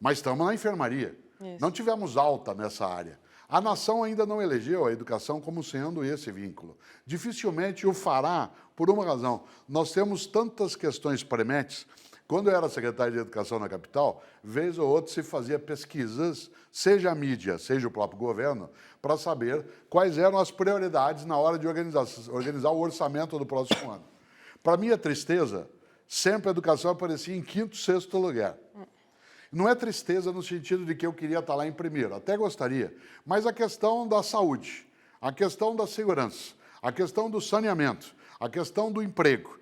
mas estamos na enfermaria. Não tivemos alta nessa área. A nação ainda não elegeu a educação como sendo esse vínculo. Dificilmente o fará por uma razão. Nós temos tantas questões prementes. Quando eu era secretário de Educação na capital, vez ou outra se fazia pesquisas, seja a mídia, seja o próprio governo, para saber quais eram as prioridades na hora de organizar o orçamento do próximo ano. Para minha tristeza, sempre a educação aparecia em quinto, sexto lugar. Não é tristeza no sentido de que eu queria estar lá em primeiro, até gostaria, mas a questão da saúde, a questão da segurança, a questão do saneamento, a questão do emprego,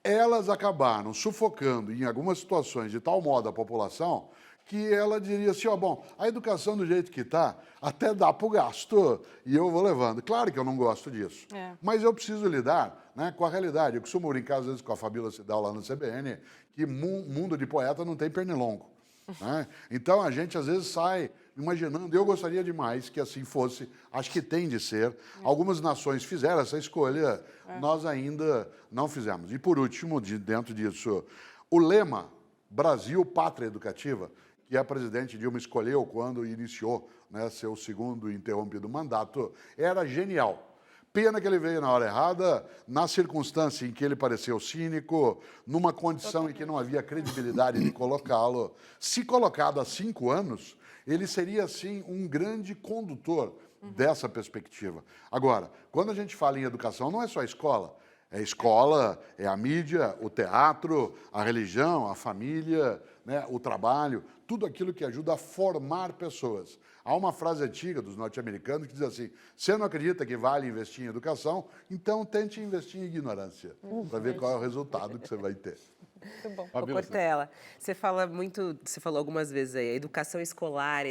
elas acabaram sufocando em algumas situações de tal modo a população que ela diria assim, ó, bom, a educação do jeito que está, até dá para o gasto e eu vou levando. Claro que eu não gosto disso, mas eu preciso lidar, né, com a realidade. Eu costumo brincar às vezes com a Fabíola Cidal lá no CBN, que mundo de poeta não tem pernilongo. Né? Então a gente às vezes sai imaginando, eu gostaria demais que assim fosse, acho que tem de ser. Algumas nações fizeram essa escolha, nós ainda não fizemos. E por último, dentro disso, o lema Brasil, Pátria Educativa, que a presidente Dilma escolheu quando iniciou, né, seu segundo interrompido mandato, era genial. Pena que ele veio na hora errada, na circunstância em que ele pareceu cínico, numa condição em que não havia credibilidade de colocá-lo. Se colocado há 5 anos, ele seria, sim, um grande condutor dessa perspectiva. Agora, quando a gente fala em educação, não é só a escola. É a escola, é a mídia, o teatro, a religião, a família, né, o trabalho, tudo aquilo que ajuda a formar pessoas. Há uma frase antiga dos norte-americanos que diz assim, você não acredita que vale investir em educação? Então tente investir em ignorância, para ver qual é o resultado que você vai ter. Muito bom. Ô, Cortella, você falou algumas vezes aí, a educação escolar.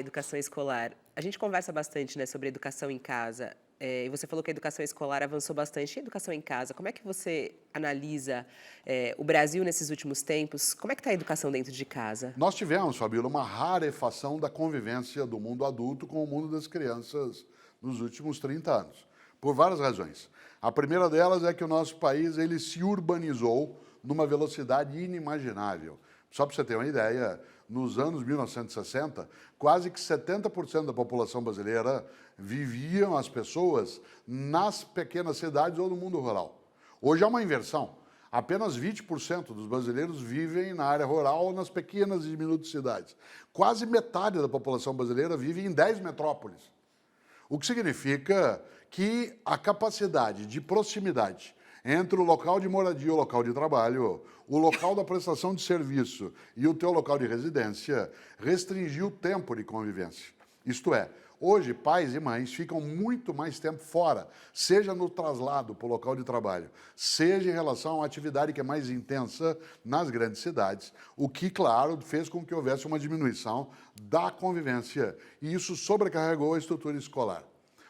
A gente conversa bastante, né, sobre educação em casa. E você falou que a educação escolar avançou bastante. E a educação em casa? Como é que você analisa o Brasil nesses últimos tempos? Como é que está a educação dentro de casa? Nós tivemos, Fabíola, uma rarefação da convivência do mundo adulto com o mundo das crianças nos últimos 30 anos, por várias razões. A primeira delas é que o nosso país ele se urbanizou numa velocidade inimaginável. Só para você ter uma ideia, nos anos 1960, quase que 70% da população brasileira viviam as pessoas nas pequenas cidades ou no mundo rural. Hoje há uma inversão. Apenas 20% dos brasileiros vivem na área rural ou nas pequenas e diminutas cidades. Quase metade da população brasileira vive em 10 metrópoles. O que significa que a capacidade de proximidade entre o local de moradia e o local de trabalho, o local da prestação de serviço e o teu local de residência, restringiu o tempo de convivência. Isto é, hoje pais e mães ficam muito mais tempo fora, seja no traslado para o local de trabalho, seja em relação a uma atividade que é mais intensa nas grandes cidades, o que, claro, fez com que houvesse uma diminuição da convivência. E isso sobrecarregou a estrutura escolar.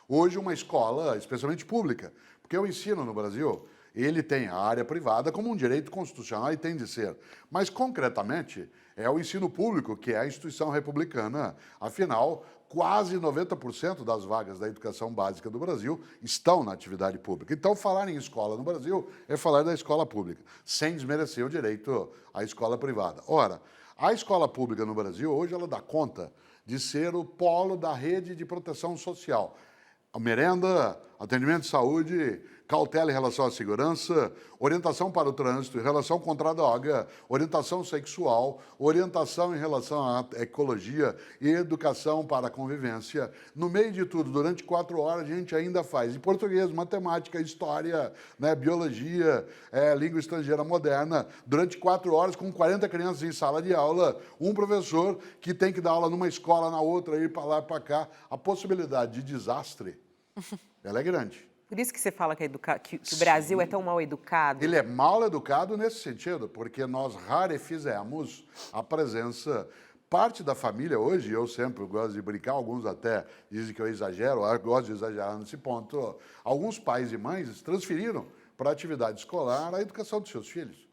Hoje, uma escola, especialmente pública, porque o ensino no Brasil, ele tem a área privada como um direito constitucional e tem de ser. Mas, concretamente, é o ensino público que é a instituição republicana. Afinal, quase 90% das vagas da educação básica do Brasil estão na atividade pública. Então, falar em escola no Brasil é falar da escola pública, sem desmerecer o direito à escola privada. Ora, a escola pública no Brasil, hoje, ela dá conta de ser o polo da rede de proteção social. A merenda, atendimento de saúde, cautela em relação à segurança, orientação para o trânsito, em relação contra a droga, orientação sexual, orientação em relação à ecologia e educação para a convivência. No meio de tudo, durante 4 horas, a gente ainda faz em português, matemática, história, né, biologia, língua estrangeira moderna, durante 4 horas, com 40 crianças em sala de aula, um professor que tem que dar aula numa escola, na outra, ir para lá e para cá. A possibilidade de desastre, ela é grande. Por isso que você fala que o Brasil é tão mal educado? Ele é mal educado nesse sentido, porque nós rarefizemos a presença. Parte da família hoje, eu sempre gosto de brincar, alguns até dizem que eu exagero, eu gosto de exagerar nesse ponto. Alguns pais e mães transferiram para a atividade escolar a educação dos seus filhos.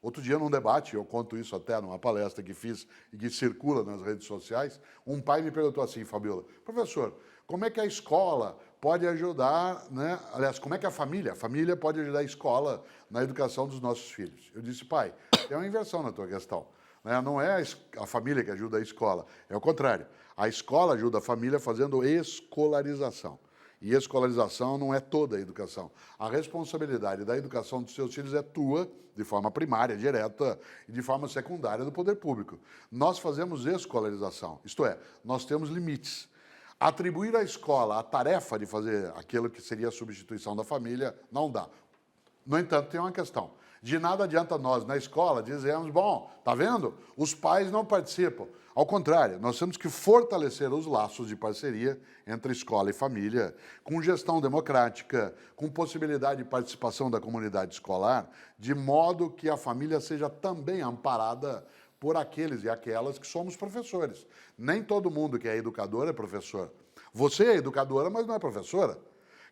Outro dia, num debate, eu conto isso até numa palestra que fiz e que circula nas redes sociais, um pai me perguntou assim, Fabíola, professor, como é que a escola pode ajudar, né? Aliás, como é que a família pode ajudar a escola na educação dos nossos filhos? Eu disse, pai, tem uma inversão na tua questão. Né? Não é a família que ajuda a escola, é o contrário. A escola ajuda a família fazendo escolarização. E escolarização não é toda a educação. A responsabilidade da educação dos seus filhos é tua, de forma primária, direta, e de forma secundária do poder público. Nós fazemos escolarização, isto é, nós temos limites. Atribuir à escola a tarefa de fazer aquilo que seria a substituição da família, não dá. No entanto, tem uma questão. De nada adianta nós, na escola, dizermos, bom, tá vendo? Os pais não participam. Ao contrário, nós temos que fortalecer os laços de parceria entre escola e família, com gestão democrática, com possibilidade de participação da comunidade escolar, de modo que a família seja também amparada por aqueles e aquelas que somos professores. Nem todo mundo que é educador é professor. Você é educadora, mas não é professora.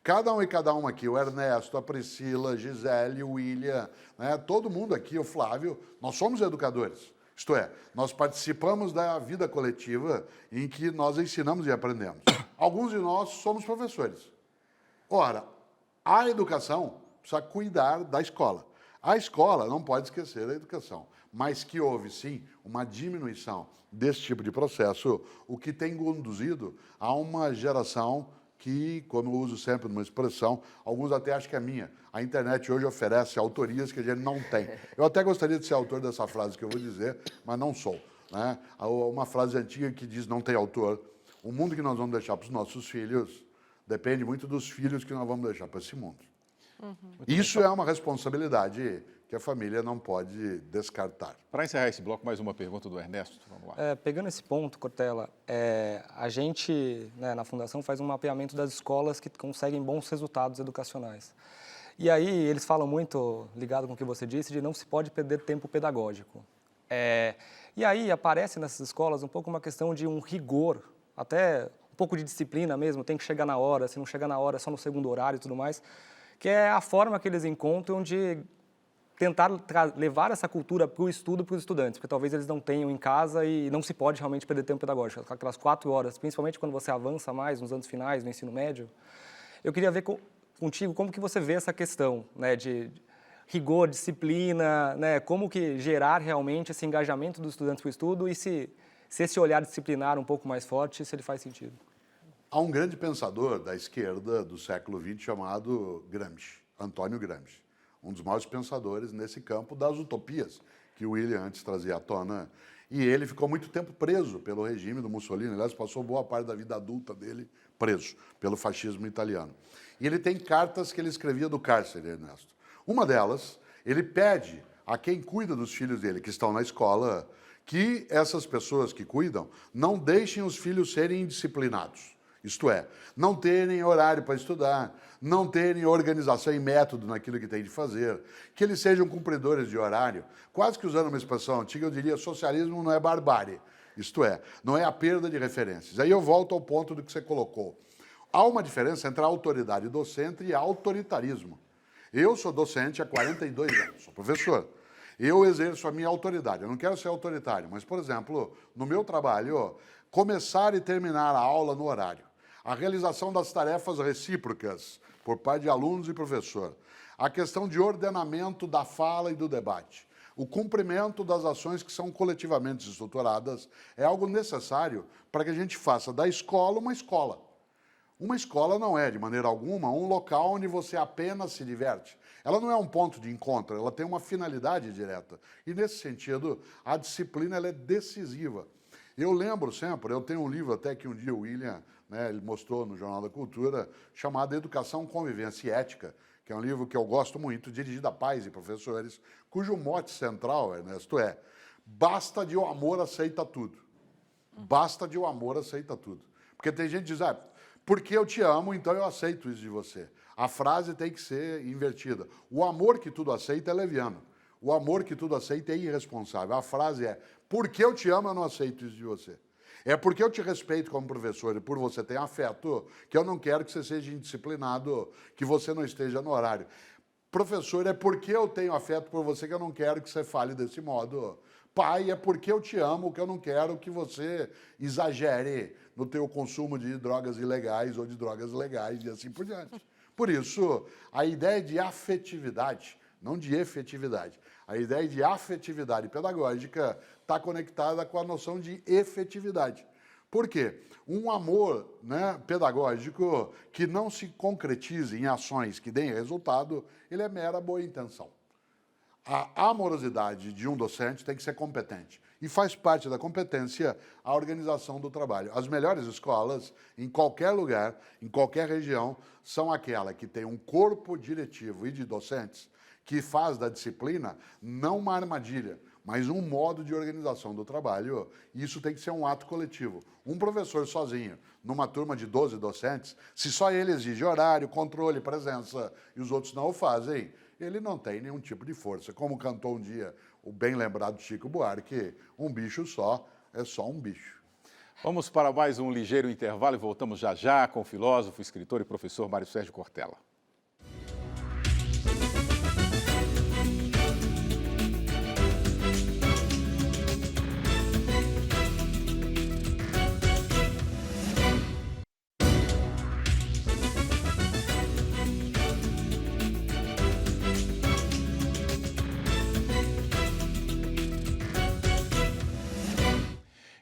Cada um e cada uma aqui, o Ernesto, a Priscila, a Gisele, o William, né, todo mundo aqui, o Flávio, nós somos educadores. Isto é, nós participamos da vida coletiva em que nós ensinamos e aprendemos. Alguns de nós somos professores. Ora, a educação precisa cuidar da escola. A escola não pode esquecer a educação, mas que houve, sim, uma diminuição desse tipo de processo, o que tem conduzido a uma geração que, como eu uso sempre numa expressão, alguns até acham que é minha. A internet hoje oferece autorias que a gente não tem. Eu até gostaria de ser autor dessa frase que eu vou dizer, mas não sou. Né? Uma frase antiga que diz, não tem autor. O mundo que nós vamos deixar para os nossos filhos depende muito dos filhos que nós vamos deixar para esse mundo. Isso é uma responsabilidade que a família não pode descartar. Para encerrar esse bloco, mais uma pergunta do Ernesto. Vamos lá. Pegando esse ponto, Cortella, a gente, né, na Fundação, faz um mapeamento das escolas que conseguem bons resultados educacionais. E aí eles falam muito, ligado com o que você disse, de não se pode perder tempo pedagógico. E aí aparece nessas escolas um pouco uma questão de um rigor, até um pouco de disciplina mesmo, tem que chegar na hora, se não chegar na hora é só no segundo horário e tudo mais, que é a forma que eles encontram de tentar levar essa cultura para o estudo para os estudantes, porque talvez eles não tenham em casa e não se pode realmente perder tempo pedagógico. Aquelas 4 horas, principalmente quando você avança mais nos anos finais, no ensino médio. Eu queria ver contigo como que você vê essa questão, né, de rigor, disciplina, né, como que gerar realmente esse engajamento dos estudantes para o estudo e se esse olhar disciplinar um pouco mais forte, se ele faz sentido. Há um grande pensador da esquerda do século XX chamado Gramsci, Antônio Gramsci, um dos maiores pensadores nesse campo das utopias que o William antes trazia à tona. E ele ficou muito tempo preso pelo regime do Mussolini, aliás, passou boa parte da vida adulta dele preso pelo fascismo italiano. E ele tem cartas que ele escrevia do cárcere, Ernesto. Uma delas, ele pede a quem cuida dos filhos dele, que estão na escola, que essas pessoas que cuidam não deixem os filhos serem indisciplinados. Isto é, não terem horário para estudar, não terem organização e método naquilo que tem de fazer, que eles sejam cumpridores de horário. Quase que usando uma expressão antiga, eu diria, socialismo não é barbárie. Isto é, não é a perda de referências. Aí eu volto ao ponto do que você colocou. Há uma diferença entre a autoridade docente e autoritarismo. Eu sou docente há 42 anos, sou professor. Eu exerço a minha autoridade. Eu não quero ser autoritário, mas, por exemplo, no meu trabalho, começar e terminar a aula no horário, a realização das tarefas recíprocas por parte de alunos e professor, a questão de ordenamento da fala e do debate, o cumprimento das ações que são coletivamente estruturadas é algo necessário para que a gente faça da escola uma escola. Uma escola não é, de maneira alguma, um local onde você apenas se diverte. Ela não é um ponto de encontro, ela tem uma finalidade direta. E, nesse sentido, a disciplina ela é decisiva. Eu lembro sempre, eu tenho um livro até que um dia o William, né, ele mostrou no Jornal da Cultura, chamado Educação, Convivência e Ética, que é um livro que eu gosto muito, dirigido a pais e professores, cujo mote central, Ernesto, é basta de o amor aceita tudo. Basta de o amor aceita tudo. Porque tem gente que diz, porque eu te amo, então eu aceito isso de você. A frase tem que ser invertida. O amor que tudo aceita é leviano. O amor que tudo aceita é irresponsável. A frase é, porque eu te amo, eu não aceito isso de você. É porque eu te respeito como professor e por você ter afeto, que eu não quero que você seja indisciplinado, que você não esteja no horário. Professor, é porque eu tenho afeto por você que eu não quero que você fale desse modo. Pai, é porque eu te amo que eu não quero que você exagere no teu consumo de drogas ilegais ou de drogas legais e assim por diante. Por isso, a ideia de afetividade, não de efetividade, a ideia de afetividade pedagógica está conectada com a noção de efetividade. Por quê? Um amor, né, pedagógico que não se concretize em ações que deem resultado, ele é mera boa intenção. A amorosidade de um docente tem que ser competente. E faz parte da competência a organização do trabalho. As melhores escolas, em qualquer lugar, em qualquer região, são aquelas que têm um corpo diretivo e de docentes que faz da disciplina não uma armadilha, mas um modo de organização do trabalho. E isso tem que ser um ato coletivo. Um professor sozinho, numa turma de 12 docentes, se só ele exige horário, controle, presença, e os outros não o fazem, ele não tem nenhum tipo de força. Como cantou um dia o bem lembrado Chico Buarque, um bicho só é só um bicho. Vamos para mais um ligeiro intervalo e voltamos já já com o filósofo, escritor e professor Mário Sérgio Cortella.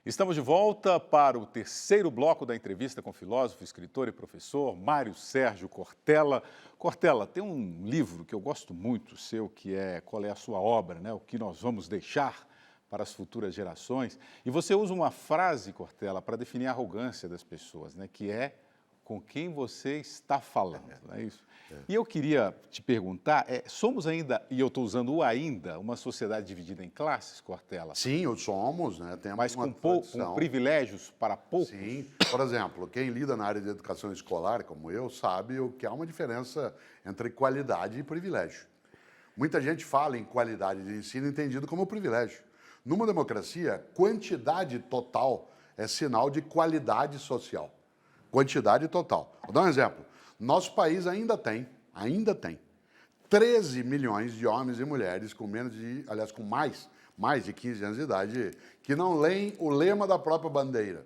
Estamos de volta para o terceiro bloco da entrevista com o filósofo, escritor e professor Mário Sérgio Cortella. Cortella, tem um livro que eu gosto muito seu, que é Qual é a Sua Obra, né? O que nós vamos deixar para as futuras gerações. E você usa uma frase, Cortella, para definir a arrogância das pessoas, né? Que é com quem você está falando, não é isso? E eu queria te perguntar, somos ainda, e eu estou usando o ainda, uma sociedade dividida em classes, Cortella? Sim, somos, né? Temos Mas uma com tradição. privilégios para poucos? Sim. Por exemplo, quem lida na área de educação escolar, como eu, sabe que há uma diferença entre qualidade e privilégio. Muita gente fala em qualidade de ensino entendido como privilégio. Numa democracia, quantidade total é sinal de qualidade social. Quantidade total. Vou dar um exemplo. Nosso país ainda tem 13 milhões de homens e mulheres com mais de 15 anos de idade, que não leem o lema da própria bandeira.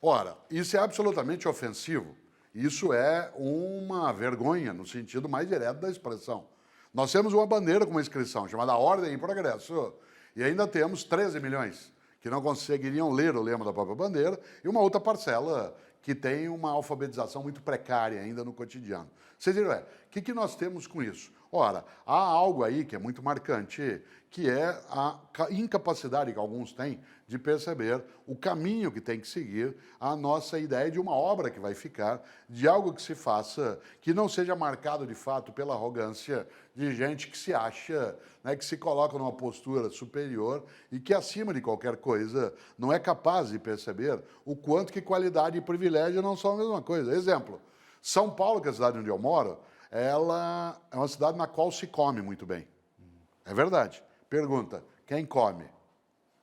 Ora, isso é absolutamente ofensivo. Isso é uma vergonha, no sentido mais direto da expressão. Nós temos uma bandeira com uma inscrição chamada Ordem e Progresso, e ainda temos 13 milhões que não conseguiriam ler o lema da própria bandeira, e uma outra parcela que tem uma alfabetização muito precária ainda no cotidiano. Vocês viram, o que nós temos com isso? Ora, há algo aí que é muito marcante, que é a incapacidade que alguns têm de perceber o caminho que tem que seguir a nossa ideia de uma obra que vai ficar, de algo que se faça, que não seja marcado de fato pela arrogância de gente que se acha, né, que se coloca numa postura superior e que, acima de qualquer coisa, não é capaz de perceber o quanto que qualidade e privilégio não são a mesma coisa. Exemplo, São Paulo, que é a cidade onde eu moro, ela é uma cidade na qual se come muito bem. É verdade. Pergunta, quem come?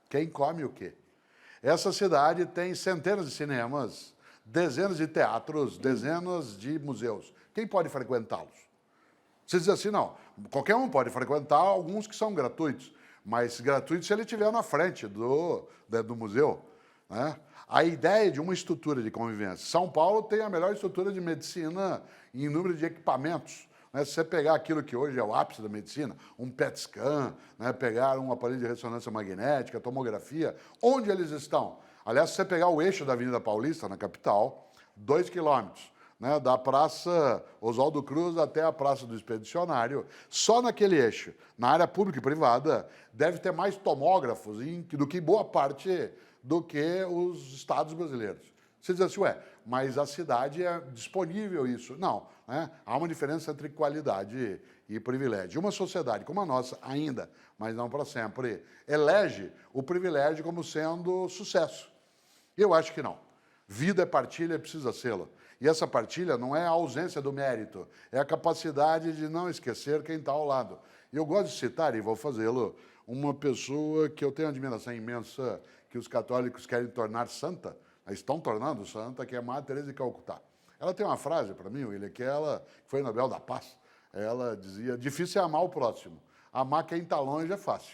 Quem come o quê? Essa cidade tem centenas de cinemas, dezenas de teatros, dezenas de museus. Quem pode frequentá-los? Você diz assim, não, qualquer um pode frequentar alguns que são gratuitos, mas gratuitos se ele estiver na frente do museu, né? A ideia de uma estrutura de convivência. São Paulo tem a melhor estrutura de medicina em número de equipamentos. Se você pegar aquilo que hoje é o ápice da medicina, um PET scan, né, pegar um aparelho de ressonância magnética, tomografia, onde eles estão? Aliás, se você pegar o eixo da Avenida Paulista, na capital, 2 quilômetros, né, da Praça Oswaldo Cruz até a Praça do Expedicionário, só naquele eixo, na área pública e privada, deve ter mais tomógrafos do que boa parte do que os estados brasileiros. Você diz assim, mas a cidade é disponível isso. Não, né? Há uma diferença entre qualidade e privilégio. Uma sociedade como a nossa, ainda, mas não para sempre, elege o privilégio como sendo sucesso. Eu acho que não. Vida é partilha e precisa sê-la. E essa partilha não é a ausência do mérito, é a capacidade de não esquecer quem está ao lado. E eu gosto de citar, e vou fazê-lo, uma pessoa que eu tenho admiração imensa, que os católicos querem tornar santa, estão tornando santa, que é a Madre Teresa de Calcutá. Ela tem uma frase para mim, William, que ela foi Nobel da Paz. Ela dizia, difícil é amar o próximo. Amar quem está longe é fácil.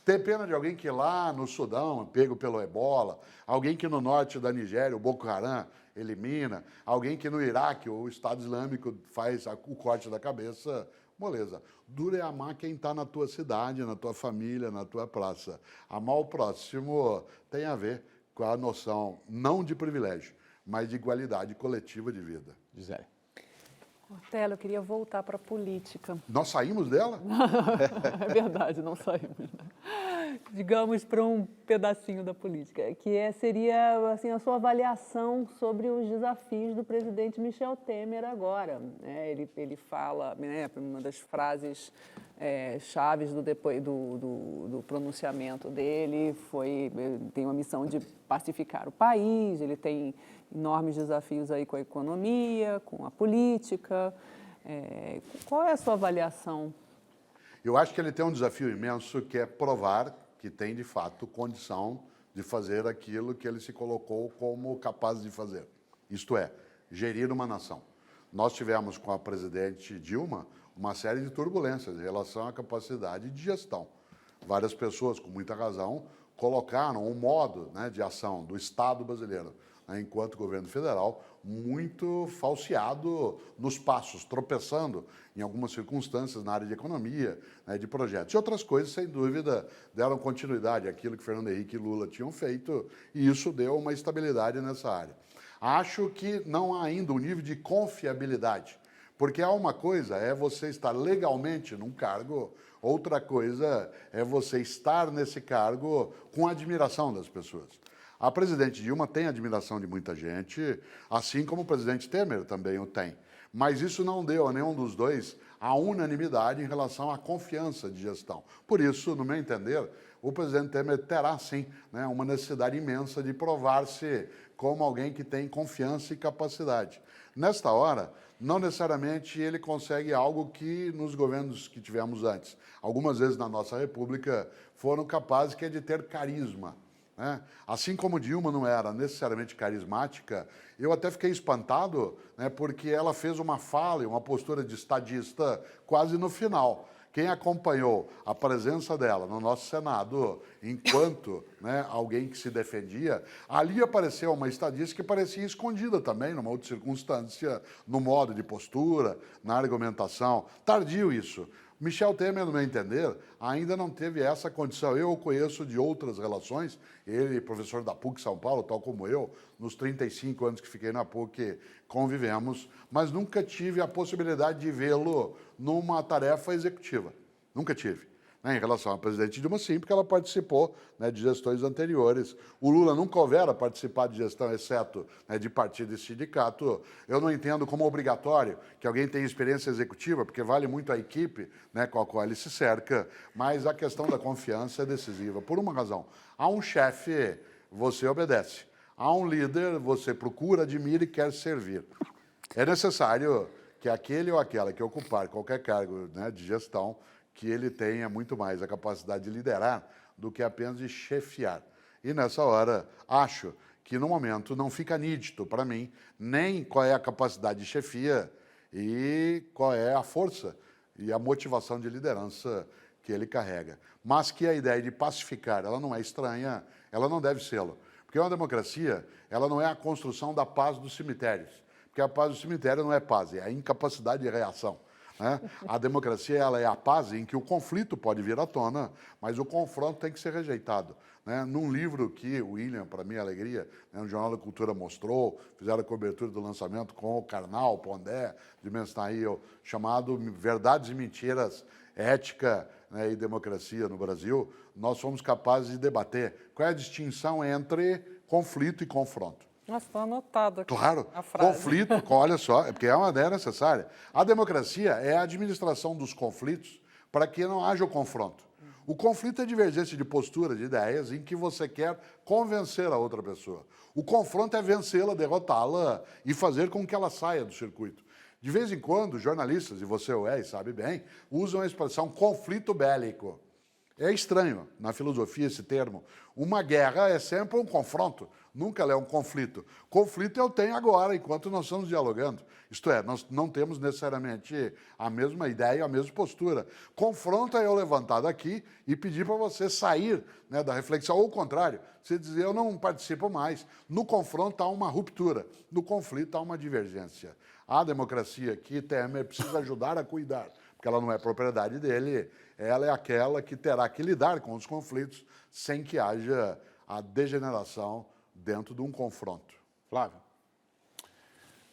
Ter pena de alguém que lá no Sudão, pego pelo ebola, alguém que no norte da Nigéria, o Boko Haram, elimina, alguém que no Iraque, o Estado Islâmico faz o corte da cabeça, moleza. Duro é amar quem está na tua cidade, na tua família, na tua praça. Amar o próximo tem a ver com a noção não de privilégio, mas de igualdade coletiva de vida. Gisele. Cortella, eu queria voltar para a política. Nós saímos dela? É verdade, não saímos. Né? Digamos, para um pedacinho da política, que seria assim, a sua avaliação sobre os desafios do presidente Michel Temer agora. Ele fala, né, uma das frases chaves do pronunciamento dele foi, tem uma missão de pacificar o país, ele tem enormes desafios aí com a economia, com a política. Qual é a sua avaliação? Eu acho que ele tem um desafio imenso, que é provar que tem, de fato, condição de fazer aquilo que ele se colocou como capaz de fazer. Isto é, gerir uma nação. Nós tivemos com a presidente Dilma uma série de turbulências em relação à capacidade de gestão. Várias pessoas, com muita razão, colocaram um modo, né, de ação do Estado brasileiro, enquanto governo federal, muito falseado nos passos, tropeçando em algumas circunstâncias na área de economia, né, de projetos. E outras coisas, sem dúvida, deram continuidade àquilo que Fernando Henrique e Lula tinham feito, e isso deu uma estabilidade nessa área. Acho que não há ainda um nível de confiabilidade, porque há uma coisa é você estar legalmente num cargo, outra coisa é você estar nesse cargo com a admiração das pessoas. A presidente Dilma tem admiração de muita gente, assim como o presidente Temer também o tem. Mas isso não deu a nenhum dos dois a unanimidade em relação à confiança de gestão. Por isso, no meu entender, o presidente Temer terá, sim, né, uma necessidade imensa de provar-se como alguém que tem confiança e capacidade. Nesta hora, não necessariamente ele consegue algo que nos governos que tivemos antes, algumas vezes na nossa República, foram capazes, que é de ter carisma. Assim como Dilma não era necessariamente carismática, eu até fiquei espantado, né, porque ela fez uma fala e uma postura de estadista quase no final. Quem acompanhou a presença dela no nosso Senado enquanto, né, alguém que se defendia, ali apareceu uma estadista que parecia escondida também, numa outra circunstância, no modo de postura, na argumentação. Tardio isso. Michel Temer, no meu entender, ainda não teve essa condição. Eu o conheço de outras relações, ele, professor da PUC São Paulo, tal como eu, nos 35 anos que fiquei na PUC, convivemos, mas nunca tive a possibilidade de vê-lo numa tarefa executiva. Nunca tive. Em relação à presidente Dilma, sim, porque ela participou, né, de gestões anteriores. O Lula nunca houvera participado de gestão, exceto, né, de partido e sindicato. Eu não entendo como obrigatório que alguém tenha experiência executiva, porque vale muito a equipe, né, com a qual ele se cerca, mas a questão da confiança é decisiva. Por uma razão, a um chefe você obedece, a um líder você procura, admira e quer servir. É necessário que aquele ou aquela que ocupar qualquer cargo, né, de gestão, que ele tenha muito mais a capacidade de liderar do que apenas de chefiar. E nessa hora, acho que no momento não fica nítido para mim nem qual é a capacidade de chefia e qual é a força e a motivação de liderança que ele carrega. Mas que a ideia de pacificar, ela não é estranha, ela não deve sê-lo. Porque uma democracia, ela não é a construção da paz dos cemitérios. Porque a paz do cemitério não é paz, é a incapacidade de reação. A democracia, ela é a paz em que o conflito pode vir à tona, mas o confronto tem que ser rejeitado. Num livro que o William, para minha alegria, no Jornal da Cultura mostrou, fizeram a cobertura do lançamento com o Karnal, Pondé, de Menstaíl, chamado Verdades e Mentiras, Ética, né, e Democracia no Brasil, nós fomos capazes de debater qual é a distinção entre conflito e confronto. Nossa, está anotado aqui. Claro, a frase. conflito, olha só, é porque é uma ideia necessária. A democracia é a administração dos conflitos para que não haja o confronto. O conflito é a divergência de postura, de ideias, em que você quer convencer a outra pessoa. O confronto é vencê-la, derrotá-la e fazer com que ela saia do circuito. De vez em quando, jornalistas, e você o é e sabe bem, usam a expressão conflito bélico. É estranho, na filosofia, esse termo. Uma guerra é sempre um confronto, nunca é um conflito. Conflito eu tenho agora, enquanto nós estamos dialogando. Isto é, nós não temos necessariamente a mesma ideia, a mesma postura. Confronto é eu levantar daqui e pedir para você sair, né, da reflexão. Ou o contrário, você dizer, eu não participo mais. No confronto há uma ruptura, no conflito há uma divergência. A democracia que Temer precisa ajudar a cuidar, porque ela não é propriedade dele, ela é aquela que terá que lidar com os conflitos sem que haja a degeneração dentro de um confronto. Flávio?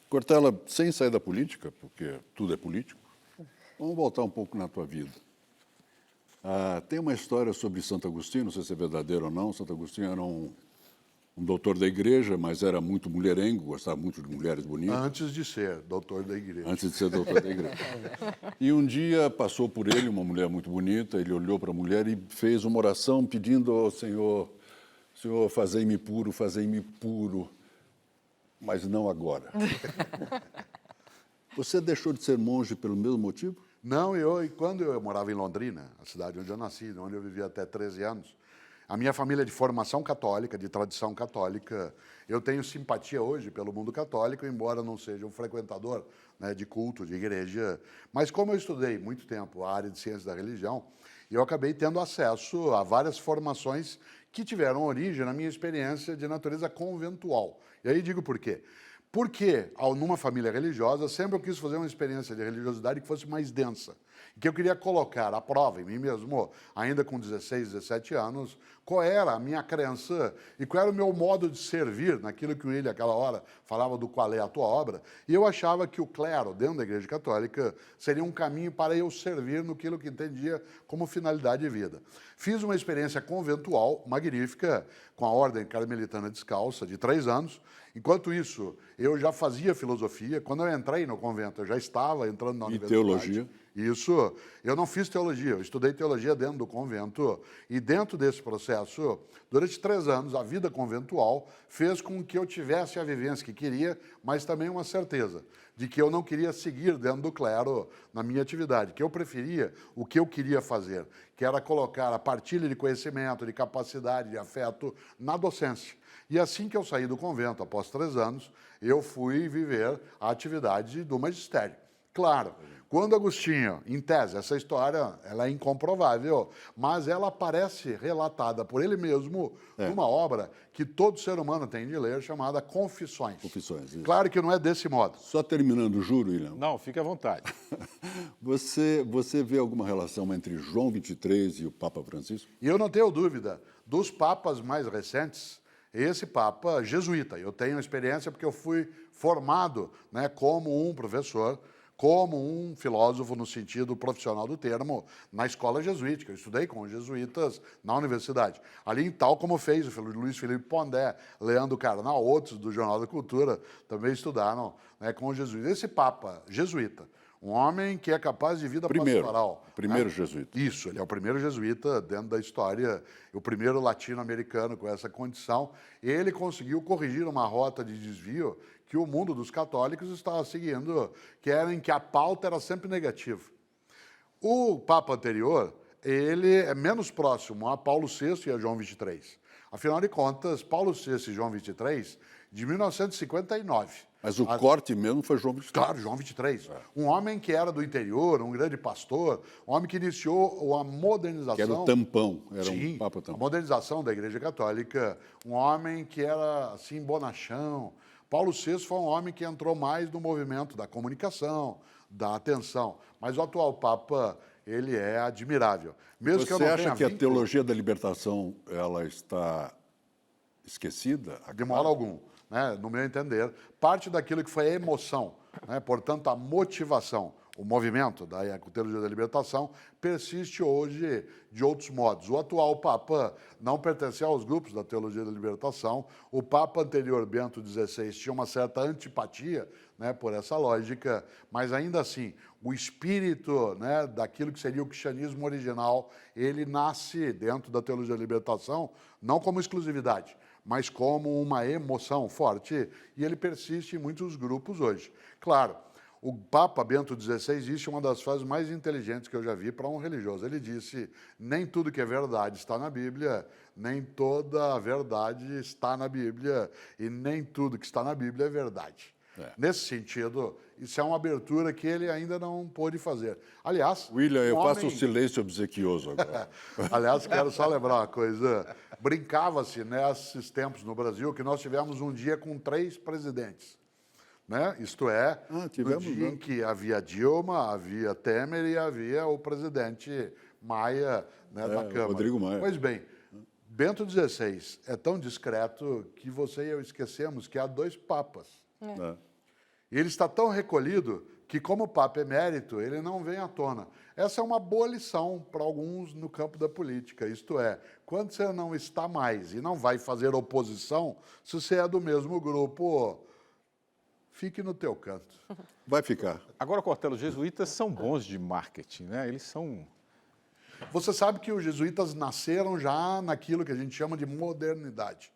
Cortella, sem sair da política, porque tudo é político, vamos voltar um pouco na tua vida. Tem uma história sobre Santo Agostinho, não sei se é verdadeiro ou não. Santo Agostinho era um doutor da igreja, mas era muito mulherengo, gostava muito de mulheres bonitas. Antes de ser doutor da igreja. Antes de ser doutor da igreja. E um dia passou por ele uma mulher muito bonita, ele olhou para a mulher e fez uma oração pedindo ao Senhor, Senhor, fazei-me puro, mas não agora. Você deixou de ser monge pelo mesmo motivo? Não, e quando eu morava em Londrina, a cidade onde eu nasci, onde eu vivia até 13 anos, a minha família é de formação católica, de tradição católica. Eu tenho simpatia hoje pelo mundo católico, embora não seja um frequentador, né, de culto, de igreja. Mas como eu estudei muito tempo a área de ciências da religião, eu acabei tendo acesso a várias formações que tiveram origem na minha experiência de natureza conventual. E aí digo por quê. Porque, numa família religiosa, sempre eu quis fazer uma experiência de religiosidade que fosse mais densa. Que eu queria colocar à prova em mim mesmo, ainda com 16, 17 anos, qual era a minha crença e qual era o meu modo de servir naquilo que ele, aquela hora, falava do qual é a tua obra. E eu achava que o clero, dentro da Igreja Católica, seria um caminho para eu servir naquilo que entendia como finalidade de vida. Fiz uma experiência conventual magnífica com a Ordem Carmelitana Descalça, de 3 anos. Enquanto isso, eu já fazia filosofia. Quando eu entrei no convento, eu já estava entrando na universidade. E teologia? Isso, eu não fiz teologia, eu estudei teologia dentro do convento. E dentro desse processo, durante 3 anos, a vida conventual fez com que eu tivesse a vivência que queria, mas também uma certeza de que eu não queria seguir dentro do clero na minha atividade, que eu preferia o que eu queria fazer, que era colocar a partilha de conhecimento, de capacidade, de afeto na docência. E assim que eu saí do convento, após 3 anos, eu fui viver a atividade do magistério. Claro, quando Agostinho, em tese, essa história ela é incomprovável, mas ela aparece relatada por ele mesmo numa obra que todo ser humano tem de ler, chamada Confissões. Confissões, isso. Claro que não é desse modo. Só terminando, juro, William. Não, fique à vontade. Você vê alguma relação entre João XXIII e o Papa Francisco? E eu não tenho dúvida, dos papas mais recentes, esse papa jesuíta. Eu tenho experiência porque eu fui formado, né, como um professor, como um filósofo no sentido profissional do termo, na escola jesuítica. Eu estudei com os jesuítas na universidade. Ali, tal como fez o Luiz Felipe Pondé, Leandro Carnal, outros do Jornal da Cultura, também estudaram, né, com os jesuítas. Esse papa jesuíta, um homem que é capaz de vida pastoral. Primeiro jesuíta. Isso, ele é o primeiro jesuíta dentro da história, o primeiro latino-americano com essa condição. Ele conseguiu corrigir uma rota de desvio que o mundo dos católicos estava seguindo, que era em que a pauta era sempre negativa. O Papa anterior, ele é menos próximo a Paulo VI e a João XXIII. Afinal de contas, Paulo VI e João XXIII, de 1959. Mas o corte mesmo foi João XXIII. Claro, João XXIII. Um homem que era do interior, um grande pastor, um homem que iniciou a modernização. Que era o tampão, era Sim, um Papa tampão. a modernização da Igreja Católica, um homem que era, assim, bonachão. Paulo VI foi um homem que entrou mais no movimento da comunicação, da atenção. Mas o atual Papa, ele é admirável. Mesmo que eu Você não acha tenha que a vínculo, teologia da libertação ela está esquecida? de modo algum, né? No meu entender, parte daquilo que foi a emoção, né? Portanto, a motivação, o movimento da teologia da libertação persiste hoje de outros modos. O atual Papa não pertencia aos grupos da teologia da libertação. O Papa anterior, Bento XVI, tinha uma certa antipatia, né, por essa lógica, mas ainda assim, o espírito, né, daquilo que seria o cristianismo original, ele nasce dentro da teologia da libertação, não como exclusividade, mas como uma emoção forte, e ele persiste em muitos grupos hoje. Claro, o Papa Bento XVI disse uma das frases mais inteligentes que eu já vi para um religioso. Ele disse, nem tudo que é verdade está na Bíblia, nem toda a verdade está na Bíblia, e nem tudo que está na Bíblia é verdade. Nesse sentido, isso é uma abertura que ele ainda não pôde fazer. Aliás... William, eu faço homem... um silêncio obsequioso agora. Aliás, quero só lembrar uma coisa. Brincava-se nesses tempos no Brasil que nós tivemos um dia com 3 presidentes. Né? Isto é, no dia em que havia Dilma, havia Temer e havia o presidente Maia, né, da Câmara. Rodrigo Maia. Pois bem, Bento XVI é tão discreto que você e eu esquecemos que há 2 papas. E ele está tão recolhido que, como Papa emérito, ele não vem à tona. Essa é uma boa lição para alguns no campo da política. Isto é, quando você não está mais e não vai fazer oposição, se você é do mesmo grupo, fique no teu canto. Vai ficar. Agora, Cortella, os jesuítas são bons de marketing, né? Eles são... Você sabe que os jesuítas nasceram já naquilo que a gente chama de modernidade.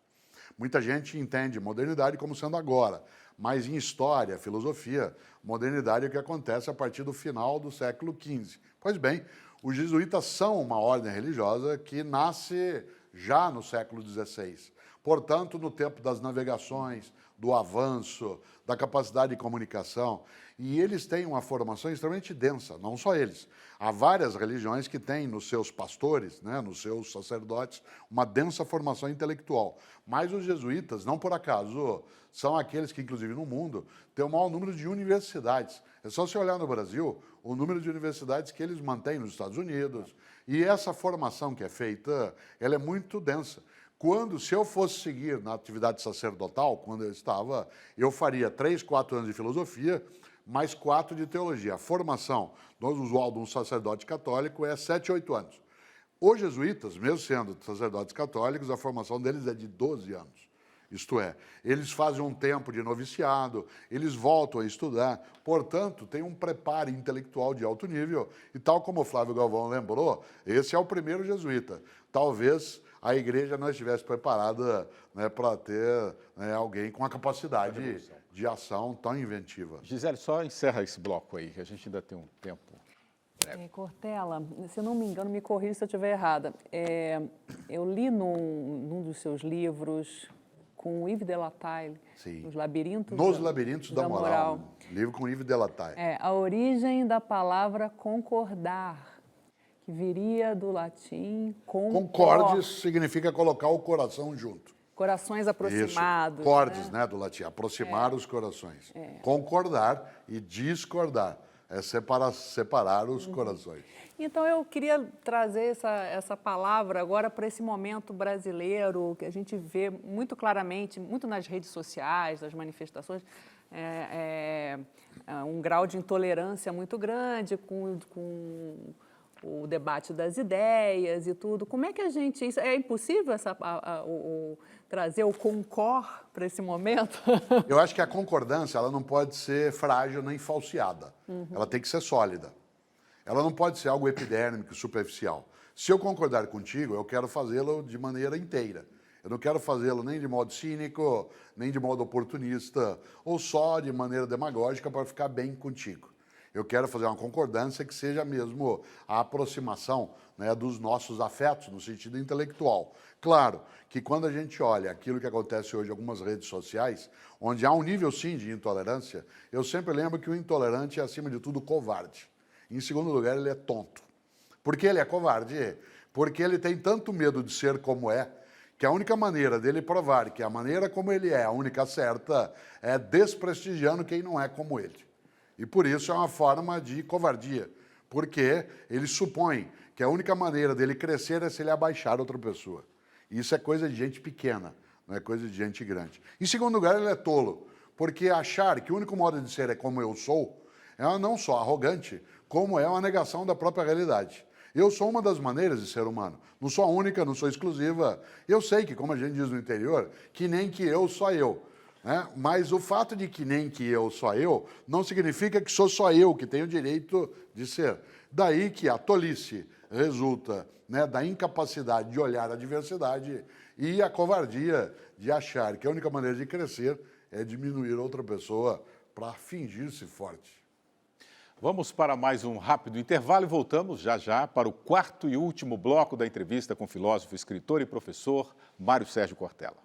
Muita gente entende modernidade como sendo agora, mas em história, filosofia, modernidade é o que acontece a partir do final do século XV. Pois bem, os jesuítas são uma ordem religiosa que nasce já no século XVI. Portanto, no tempo das navegações, do avanço, da capacidade de comunicação. E eles têm uma formação extremamente densa, não só eles. Há várias religiões que têm nos seus pastores, né, nos seus sacerdotes, uma densa formação intelectual. Mas os jesuítas, não por acaso, são aqueles que, inclusive no mundo, têm o maior número de universidades. É só você olhar no Brasil o número de universidades que eles mantêm nos Estados Unidos. E essa formação que é feita, ela é muito densa. Se eu fosse seguir na atividade sacerdotal, quando eu estava, eu faria 3, 4 anos de filosofia, mais 4 de teologia. A formação do usual de um sacerdote católico é 7, 8 anos. Os jesuítas, mesmo sendo sacerdotes católicos, a formação deles é de 12 anos. Isto é, eles fazem um tempo de noviciado, eles voltam a estudar, portanto, tem um preparo intelectual de alto nível. E tal como o Flávio Galvão lembrou, esse é o primeiro jesuíta. Talvez a igreja não estivesse preparada, né, para ter, né, alguém com a capacidade de ação tão inventiva. Gisele, só encerra esse bloco aí, que a gente ainda tem um tempo. Cortella, se eu não me engano, me corrija se eu estiver errada. Eu li num dos seus livros, com Yves de la Taille, Nos Labirintos da Moral. Livro com Yves de la Taille. A origem da palavra concordar, que viria do latim Concordes significa colocar o coração junto. Corações aproximados. Isso. Cordes, né, do latim, aproximar os corações. Concordar e discordar é separar os corações. Então, eu queria trazer essa palavra agora para esse momento brasileiro, que a gente vê muito claramente, muito nas redes sociais, nas manifestações, um grau de intolerância muito grande com o debate das ideias e tudo. Como é que a gente... É impossível trazer o concor para esse momento? Eu acho que a concordância ela não pode ser frágil nem falseada. Ela tem que ser sólida. Ela não pode ser algo epidérmico, superficial. Se eu concordar contigo, eu quero fazê-lo de maneira inteira. Eu não quero fazê-lo nem de modo cínico, nem de modo oportunista, ou só de maneira demagógica para ficar bem contigo. Eu quero fazer uma concordância que seja mesmo a aproximação, né, dos nossos afetos, no sentido intelectual. Claro que quando a gente olha aquilo que acontece hoje em algumas redes sociais, onde há um nível, sim, de intolerância, eu sempre lembro que o intolerante é, acima de tudo, covarde. Em segundo lugar, ele é tonto. Por que ele é covarde? Porque ele tem tanto medo de ser como é, que a única maneira dele provar que a maneira como ele é a única certa é desprestigiando quem não é como ele. E por isso é uma forma de covardia, porque ele supõe que a única maneira dele crescer é se ele abaixar outra pessoa. E isso é coisa de gente pequena, não é coisa de gente grande. Em segundo lugar, ele é tolo, porque achar que o único modo de ser é como eu sou, é não só arrogante, como é uma negação da própria realidade. Eu sou uma das maneiras de ser humano. Não sou a única, não sou exclusiva. Eu sei que, como a gente diz no interior, que nem que eu, só eu. Né? Mas o fato de que nem que eu, só eu, não significa que sou só eu que tenho o direito de ser. Daí que a tolice resulta, né, da incapacidade de olhar a diversidade e a covardia de achar que a única maneira de crescer é diminuir outra pessoa para fingir-se forte. Vamos para mais um rápido intervalo e voltamos já já para o quarto e último bloco da entrevista com o filósofo, escritor e professor Mário Sérgio Cortella.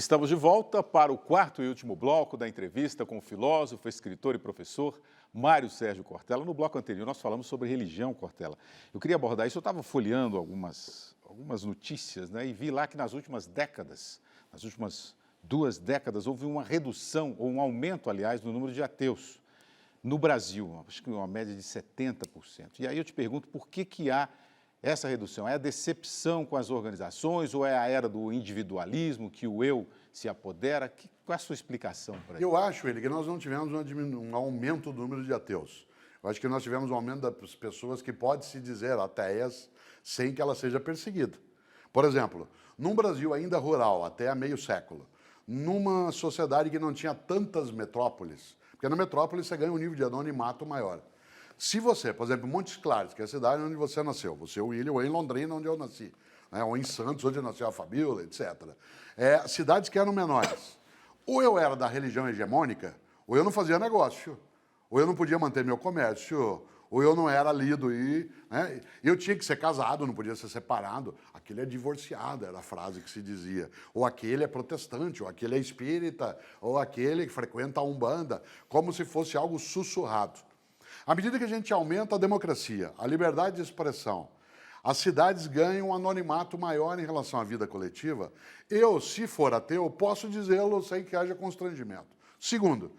Estamos de volta para o quarto e último bloco da entrevista com o filósofo, escritor e professor Mário Sérgio Cortella. No bloco anterior nós falamos sobre religião, Cortella. Eu queria abordar isso, eu estava folheando algumas notícias, né, e vi lá que nas últimas 2 décadas, houve uma redução, ou um aumento, aliás, no número de ateus no Brasil, acho que uma média de 70%. E aí eu te pergunto, por que há essa redução? É a decepção com as organizações ou é a era do individualismo, que o eu se apodera? Qual é a sua explicação para isso? Eu acho, que nós não tivemos um aumento do número de ateus. Eu acho que nós tivemos um aumento das pessoas que pode-se dizer ateias sem que ela seja perseguida. Por exemplo, num Brasil ainda rural, até há meio século, numa sociedade que não tinha tantas metrópoles, porque na metrópole você ganha um nível de anonimato maior. Se você, por exemplo, Montes Claros, que é a cidade onde você nasceu, você, William, ou em Londrina, onde eu nasci, né, ou em Santos, onde nasceu a Fabíola, etc. Cidades que eram menores. Ou eu era da religião hegemônica, ou eu não fazia negócio, ou eu não podia manter meu comércio, ou eu não era lido e, né, eu tinha que ser casado, não podia ser separado. Aquele é divorciado, era a frase que se dizia. Ou aquele é protestante, ou aquele é espírita, ou aquele que frequenta a Umbanda, como se fosse algo sussurrado. À medida que a gente aumenta a democracia, a liberdade de expressão, as cidades ganham um anonimato maior em relação à vida coletiva. Eu, se for ateu, posso dizê-lo sem que haja constrangimento. Segundo,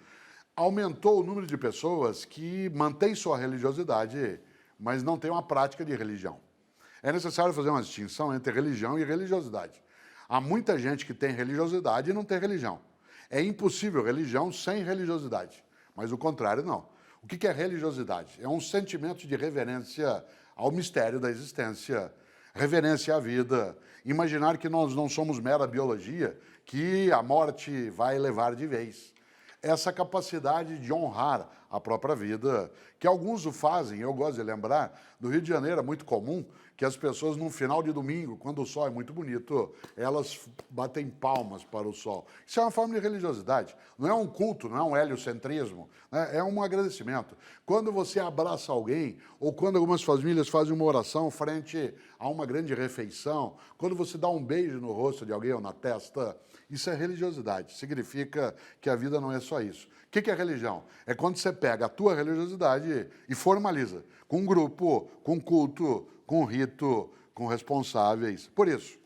aumentou o número de pessoas que mantêm sua religiosidade, mas não têm uma prática de religião. É necessário fazer uma distinção entre religião e religiosidade. Há muita gente que tem religiosidade e não tem religião. É impossível religião sem religiosidade, mas o contrário não. O que é religiosidade? É um sentimento de reverência ao mistério da existência, reverência à vida, imaginar que nós não somos mera biologia, que a morte vai levar de vez. Essa capacidade de honrar a própria vida, que alguns o fazem, eu gosto de lembrar, no Rio de Janeiro é muito comum que as pessoas, no final de domingo, quando o sol é muito bonito, elas batem palmas para o sol. Isso é uma forma de religiosidade. Não é um culto, não é um heliocentrismo, né? É um agradecimento. Quando você abraça alguém, ou quando algumas famílias fazem uma oração frente a uma grande refeição, quando você dá um beijo no rosto de alguém ou na testa, isso é religiosidade. Significa que a vida não é só isso. O que é religião? É quando você pega a tua religiosidade e formaliza com um grupo, com culto, com rito, com responsáveis. Por isso,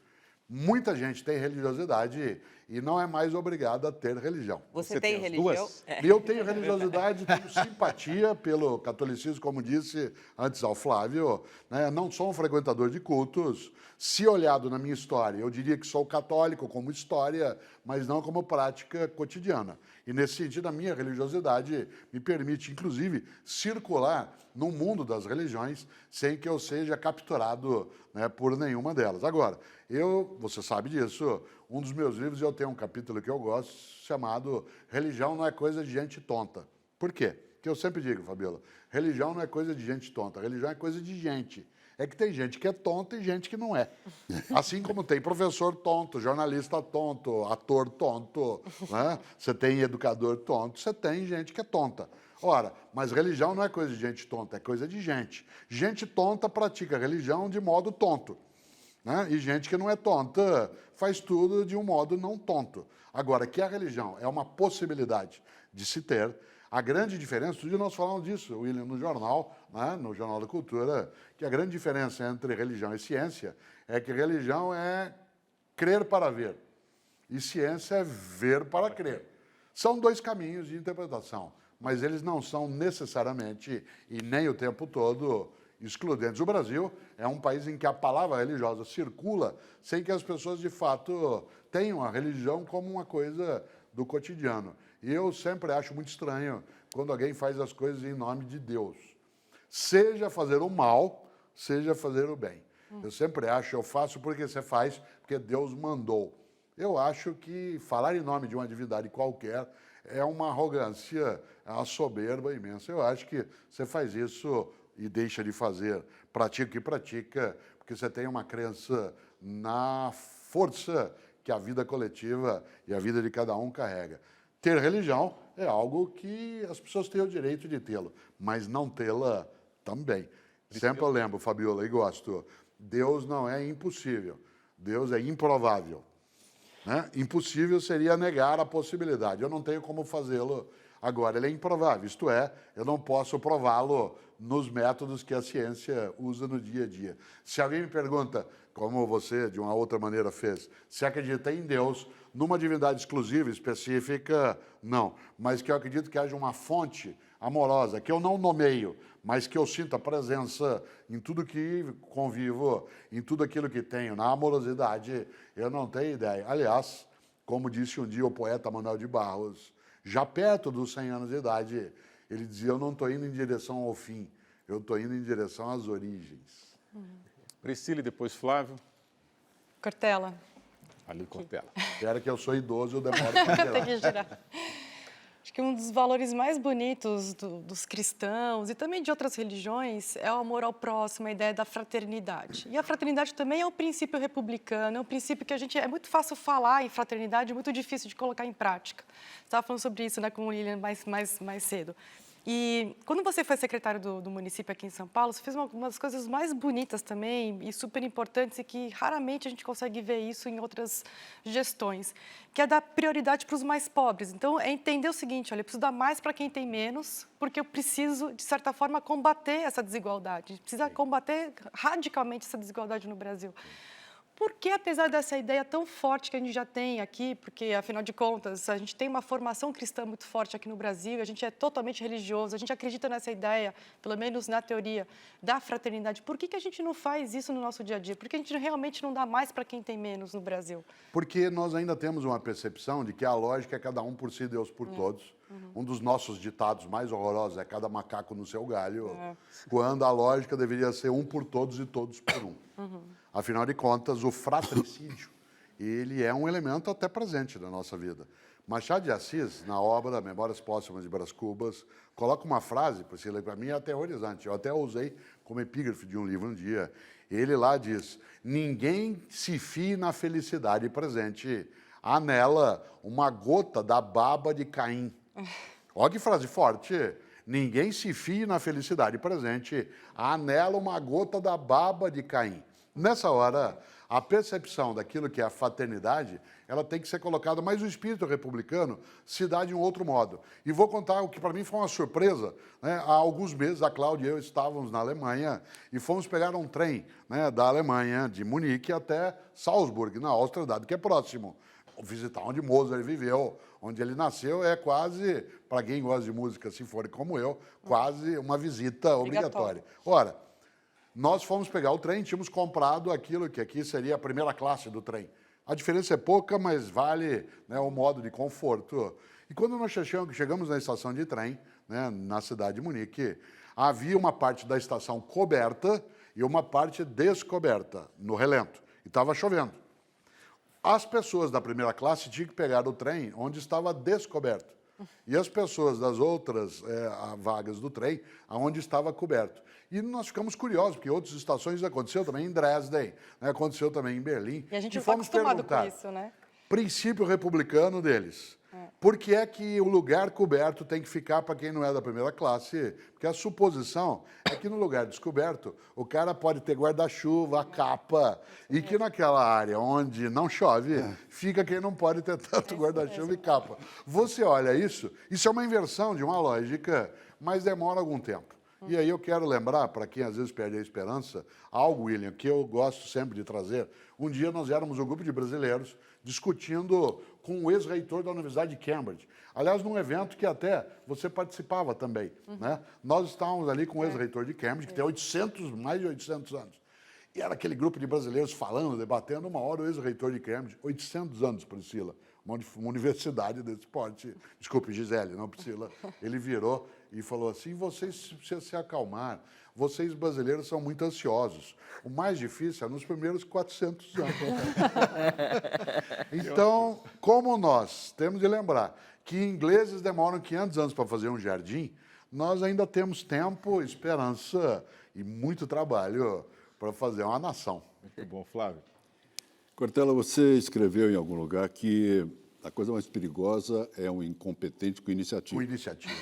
muita gente tem religiosidade e não é mais obrigada a ter religião. Você tem religião? Duas? Eu tenho religiosidade, tenho simpatia pelo catolicismo, como disse antes ao Flávio, né? Não sou um frequentador de cultos. Se olhado na minha história, eu diria que sou católico como história, mas não como prática cotidiana. E nesse sentido, a minha religiosidade me permite, inclusive, circular no mundo das religiões sem que eu seja capturado, né, por nenhuma delas. Agora, você sabe disso, um dos meus livros, eu tenho um capítulo que eu gosto, chamado Religião não é coisa de gente tonta. Por quê? Porque eu sempre digo, Fabíola, religião não é coisa de gente tonta, religião é coisa de gente. É que tem gente que é tonta e gente que não é. Assim como tem professor tonto, jornalista tonto, ator tonto, né? Você tem educador tonto, você tem gente que é tonta. Ora, mas religião não é coisa de gente tonta, é coisa de gente. Gente tonta pratica religião de modo tonto, né? E gente que não é tonta faz tudo de um modo não tonto. Agora, que a religião é uma possibilidade de se ter, a grande diferença, outro dia nós falamos disso, William, no jornal, né, no Jornal da Cultura, que a grande diferença entre religião e ciência é que religião é crer para ver e ciência é ver para crer. São dois caminhos de interpretação, mas eles não são necessariamente e nem o tempo todo excludentes. O Brasil é um país em que a palavra religiosa circula sem que as pessoas, de fato, tenham a religião como uma coisa do cotidiano. E eu sempre acho muito estranho quando alguém faz as coisas em nome de Deus. Seja fazer o mal, seja fazer o bem. Eu sempre acho, eu faço porque você faz, porque Deus mandou. Eu acho que falar em nome de uma divindade qualquer é uma arrogância, é uma soberba imensa. Eu acho que você faz isso e deixa de fazer, pratica o que pratica, porque você tem uma crença na força que a vida coletiva e a vida de cada um carrega. Ter religião é algo que as pessoas têm o direito de tê-lo, mas não tê-la também. Sempre eu lembro, Fabíola, e gosto, Deus não é impossível, Deus é improvável. né? Impossível seria negar a possibilidade. Eu não tenho como fazê-lo agora. Ele é improvável, isto é, eu não posso prová-lo nos métodos que a ciência usa no dia a dia. Se alguém me pergunta, como você, de uma outra maneira, fez, se acredita em Deus, numa divindade exclusiva, específica, não. Mas que eu acredito que haja uma fonte amorosa, que eu não nomeio, mas que eu sinto a presença em tudo que convivo, em tudo aquilo que tenho, na amorosidade, eu não tenho ideia. Aliás, como disse um dia o poeta Manuel de Barros, já perto dos 100 anos de idade, ele dizia, eu não estou indo em direção ao fim, eu estou indo em direção às origens. Priscila e depois Flávio. Cortella. Ali, Cortella. Era que eu sou idoso, eu demoro para Tem que girar. Acho que um dos valores mais bonitos dos cristãos e também de outras religiões é o amor ao próximo, a ideia da fraternidade. E a fraternidade também é um princípio republicano, é um princípio que é muito fácil falar em fraternidade, muito difícil de colocar em prática. Você estava falando sobre isso, né, com o Lilian mais cedo. E quando você foi secretário do município aqui em São Paulo, você fez uma das coisas mais bonitas também e super importantes e que raramente a gente consegue ver isso em outras gestões, que é dar prioridade para os mais pobres. Então, é entender o seguinte, olha, eu preciso dar mais para quem tem menos, porque eu preciso, de certa forma, combater essa desigualdade. A gente precisa combater radicalmente essa desigualdade no Brasil. Porque, apesar dessa ideia tão forte que a gente já tem aqui, porque, afinal de contas, a gente tem uma formação cristã muito forte aqui no Brasil, a gente é totalmente religioso, a gente acredita nessa ideia, pelo menos na teoria, da fraternidade. Por que a gente não faz isso no nosso dia a dia? Por que a gente realmente não dá mais para quem tem menos no Brasil? Porque nós ainda temos uma percepção de que a lógica é cada um por si, Deus por todos. Um dos nossos ditados mais horrorosos é cada macaco no seu galho, quando a lógica deveria ser um por todos e todos por um. Afinal de contas, o fratricídio, ele é um elemento até presente na nossa vida. Machado de Assis, na obra Memórias Póstumas de Brás Cubas, coloca uma frase, Priscila, que para mim é aterrorizante. Eu até usei como epígrafe de um livro um dia. Ele lá diz, ninguém se fie na felicidade presente. Há nela uma gota da baba de Caim. Olha que frase forte. Ninguém se fie na felicidade presente. Há nela uma gota da baba de Caim. Nessa hora, a percepção daquilo que é a fraternidade, ela tem que ser colocada, mas o espírito republicano se dá de um outro modo. E vou contar o que para mim foi uma surpresa. Né? Há alguns meses, a Cláudia e eu estávamos na Alemanha e fomos pegar um trem, né, da Alemanha, de Munique até Salzburg, na Áustria, dado que é próximo. Visitar onde Mozart viveu, onde ele nasceu, é quase, para quem gosta de música, se for como eu, quase uma visita obrigatória. Ora, nós fomos pegar o trem, tínhamos comprado aquilo que aqui seria a primeira classe do trem. A diferença é pouca, mas vale, né, o modo de conforto. E quando nós chegamos na estação de trem, né, na cidade de Munique, havia uma parte da estação coberta e uma parte descoberta, no relento. E estava chovendo. As pessoas da primeira classe tinham que pegar o trem onde estava descoberto. E as pessoas das outras vagas do trem, onde estava coberto. E nós ficamos curiosos, porque outras estações aconteceu também em Dresden, né, aconteceu também em Berlim. E a gente não está acostumado com isso, né? Princípio republicano deles. Por que é que o lugar coberto tem que ficar para quem não é da primeira classe? Porque a suposição é que no lugar descoberto, o cara pode ter guarda-chuva, capa, e que naquela área onde não chove, fica quem não pode ter tanto guarda-chuva e capa. Você olha isso é uma inversão de uma lógica, mas demora algum tempo. E aí eu quero lembrar, para quem às vezes perde a esperança, algo, William, que eu gosto sempre de trazer. Um dia nós éramos um grupo de brasileiros discutindo com o ex-reitor da Universidade de Cambridge. Aliás, num evento que até você participava também. Né? Nós estávamos ali com o ex-reitor de Cambridge, que tem mais de 800 anos. E era aquele grupo de brasileiros falando, debatendo, uma hora o ex-reitor de Cambridge, 800 anos, Priscila, uma universidade desse porte. Desculpe, Gisele, não Priscila. Ele virou e falou assim, vocês precisam se acalmar, vocês brasileiros são muito ansiosos. O mais difícil é nos primeiros 400 anos. Então, como nós temos de lembrar que ingleses demoram 500 anos para fazer um jardim, nós ainda temos tempo, esperança e muito trabalho para fazer uma nação. Muito bom, Flávio. Cortella, você escreveu em algum lugar que a coisa mais perigosa é um incompetente com iniciativa. Com iniciativa.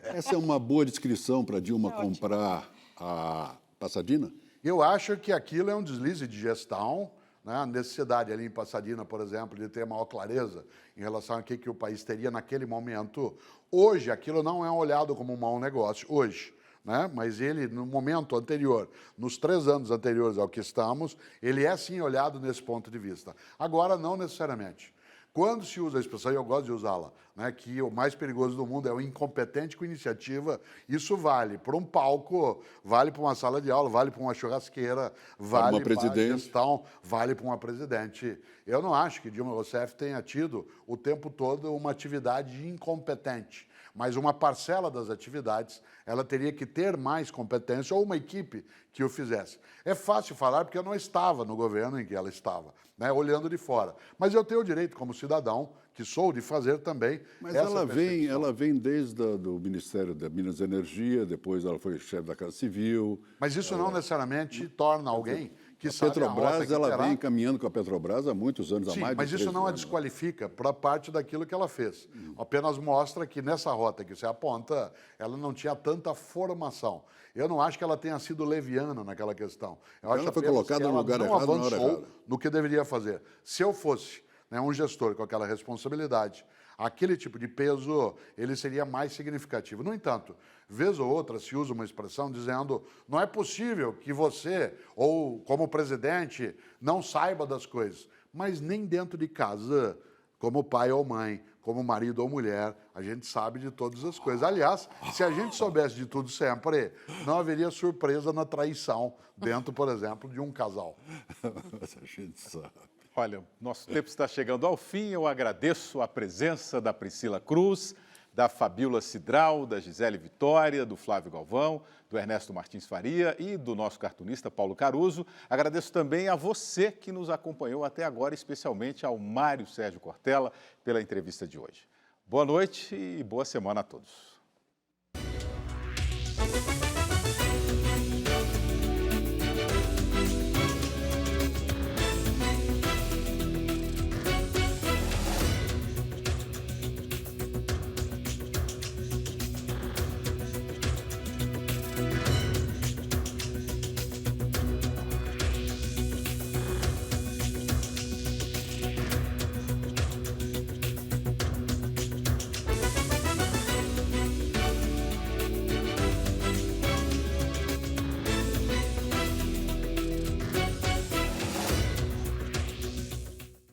Essa é uma boa descrição para Dilma comprar a Pasadena? Eu acho que aquilo é um deslize de gestão, né, a necessidade ali em Pasadena, por exemplo, de ter maior clareza em relação a que o país teria naquele momento. Hoje, aquilo não é olhado como um mau negócio, hoje. Né? Mas ele, no momento anterior, nos 3 anos anteriores ao que estamos, ele é sim olhado nesse ponto de vista. Agora, não necessariamente. Quando se usa a expressão, e eu gosto de usá-la, né, que o mais perigoso do mundo é o incompetente com iniciativa, isso vale para um palco, vale para uma sala de aula, vale para uma churrasqueira, vale para uma gestão, vale para uma presidente. Eu não acho que Dilma Rousseff tenha tido o tempo todo uma atividade incompetente, mas uma parcela das atividades ela teria que ter mais competência ou uma equipe que o fizesse. É fácil falar porque eu não estava no governo em que ela estava, né, olhando de fora. Mas eu tenho o direito, como cidadão, que sou, de fazer também. Mas ela vem desde o Ministério da Minas e Energia, depois ela foi chefe da Casa Civil. Mas isso não necessariamente torna alguém que sabe Petrobras, ela vem caminhando com a Petrobras há muitos anos, há mais de 13 anos. Mas isso não a desqualifica para parte daquilo que ela fez. Apenas mostra que nessa rota que você aponta, ela não tinha tanta formação. Eu não acho que ela tenha sido leviana naquela questão. Eu acho ela foi colocada no lugar errado, na hora errada. No que deveria fazer. Se eu fosse, né, um gestor com aquela responsabilidade, aquele tipo de peso, ele seria mais significativo. No entanto, vez ou outra se usa uma expressão dizendo não é possível que você, ou como presidente, não saiba das coisas. Mas nem dentro de casa, como pai ou mãe, como marido ou mulher, a gente sabe de todas as coisas. Aliás, se a gente soubesse de tudo sempre, não haveria surpresa na traição dentro, por exemplo, de um casal. Mas a gente sabe. Olha, nosso tempo está chegando ao fim. Eu agradeço a presença da Priscila Cruz, da Fabíola Cidral, da Gisele Vitória, do Flávio Galvão, do Ernesto Martins Faria e do nosso cartunista Paulo Caruso. Agradeço também a você que nos acompanhou até agora, especialmente ao Mário Sérgio Cortella, pela entrevista de hoje. Boa noite e boa semana a todos.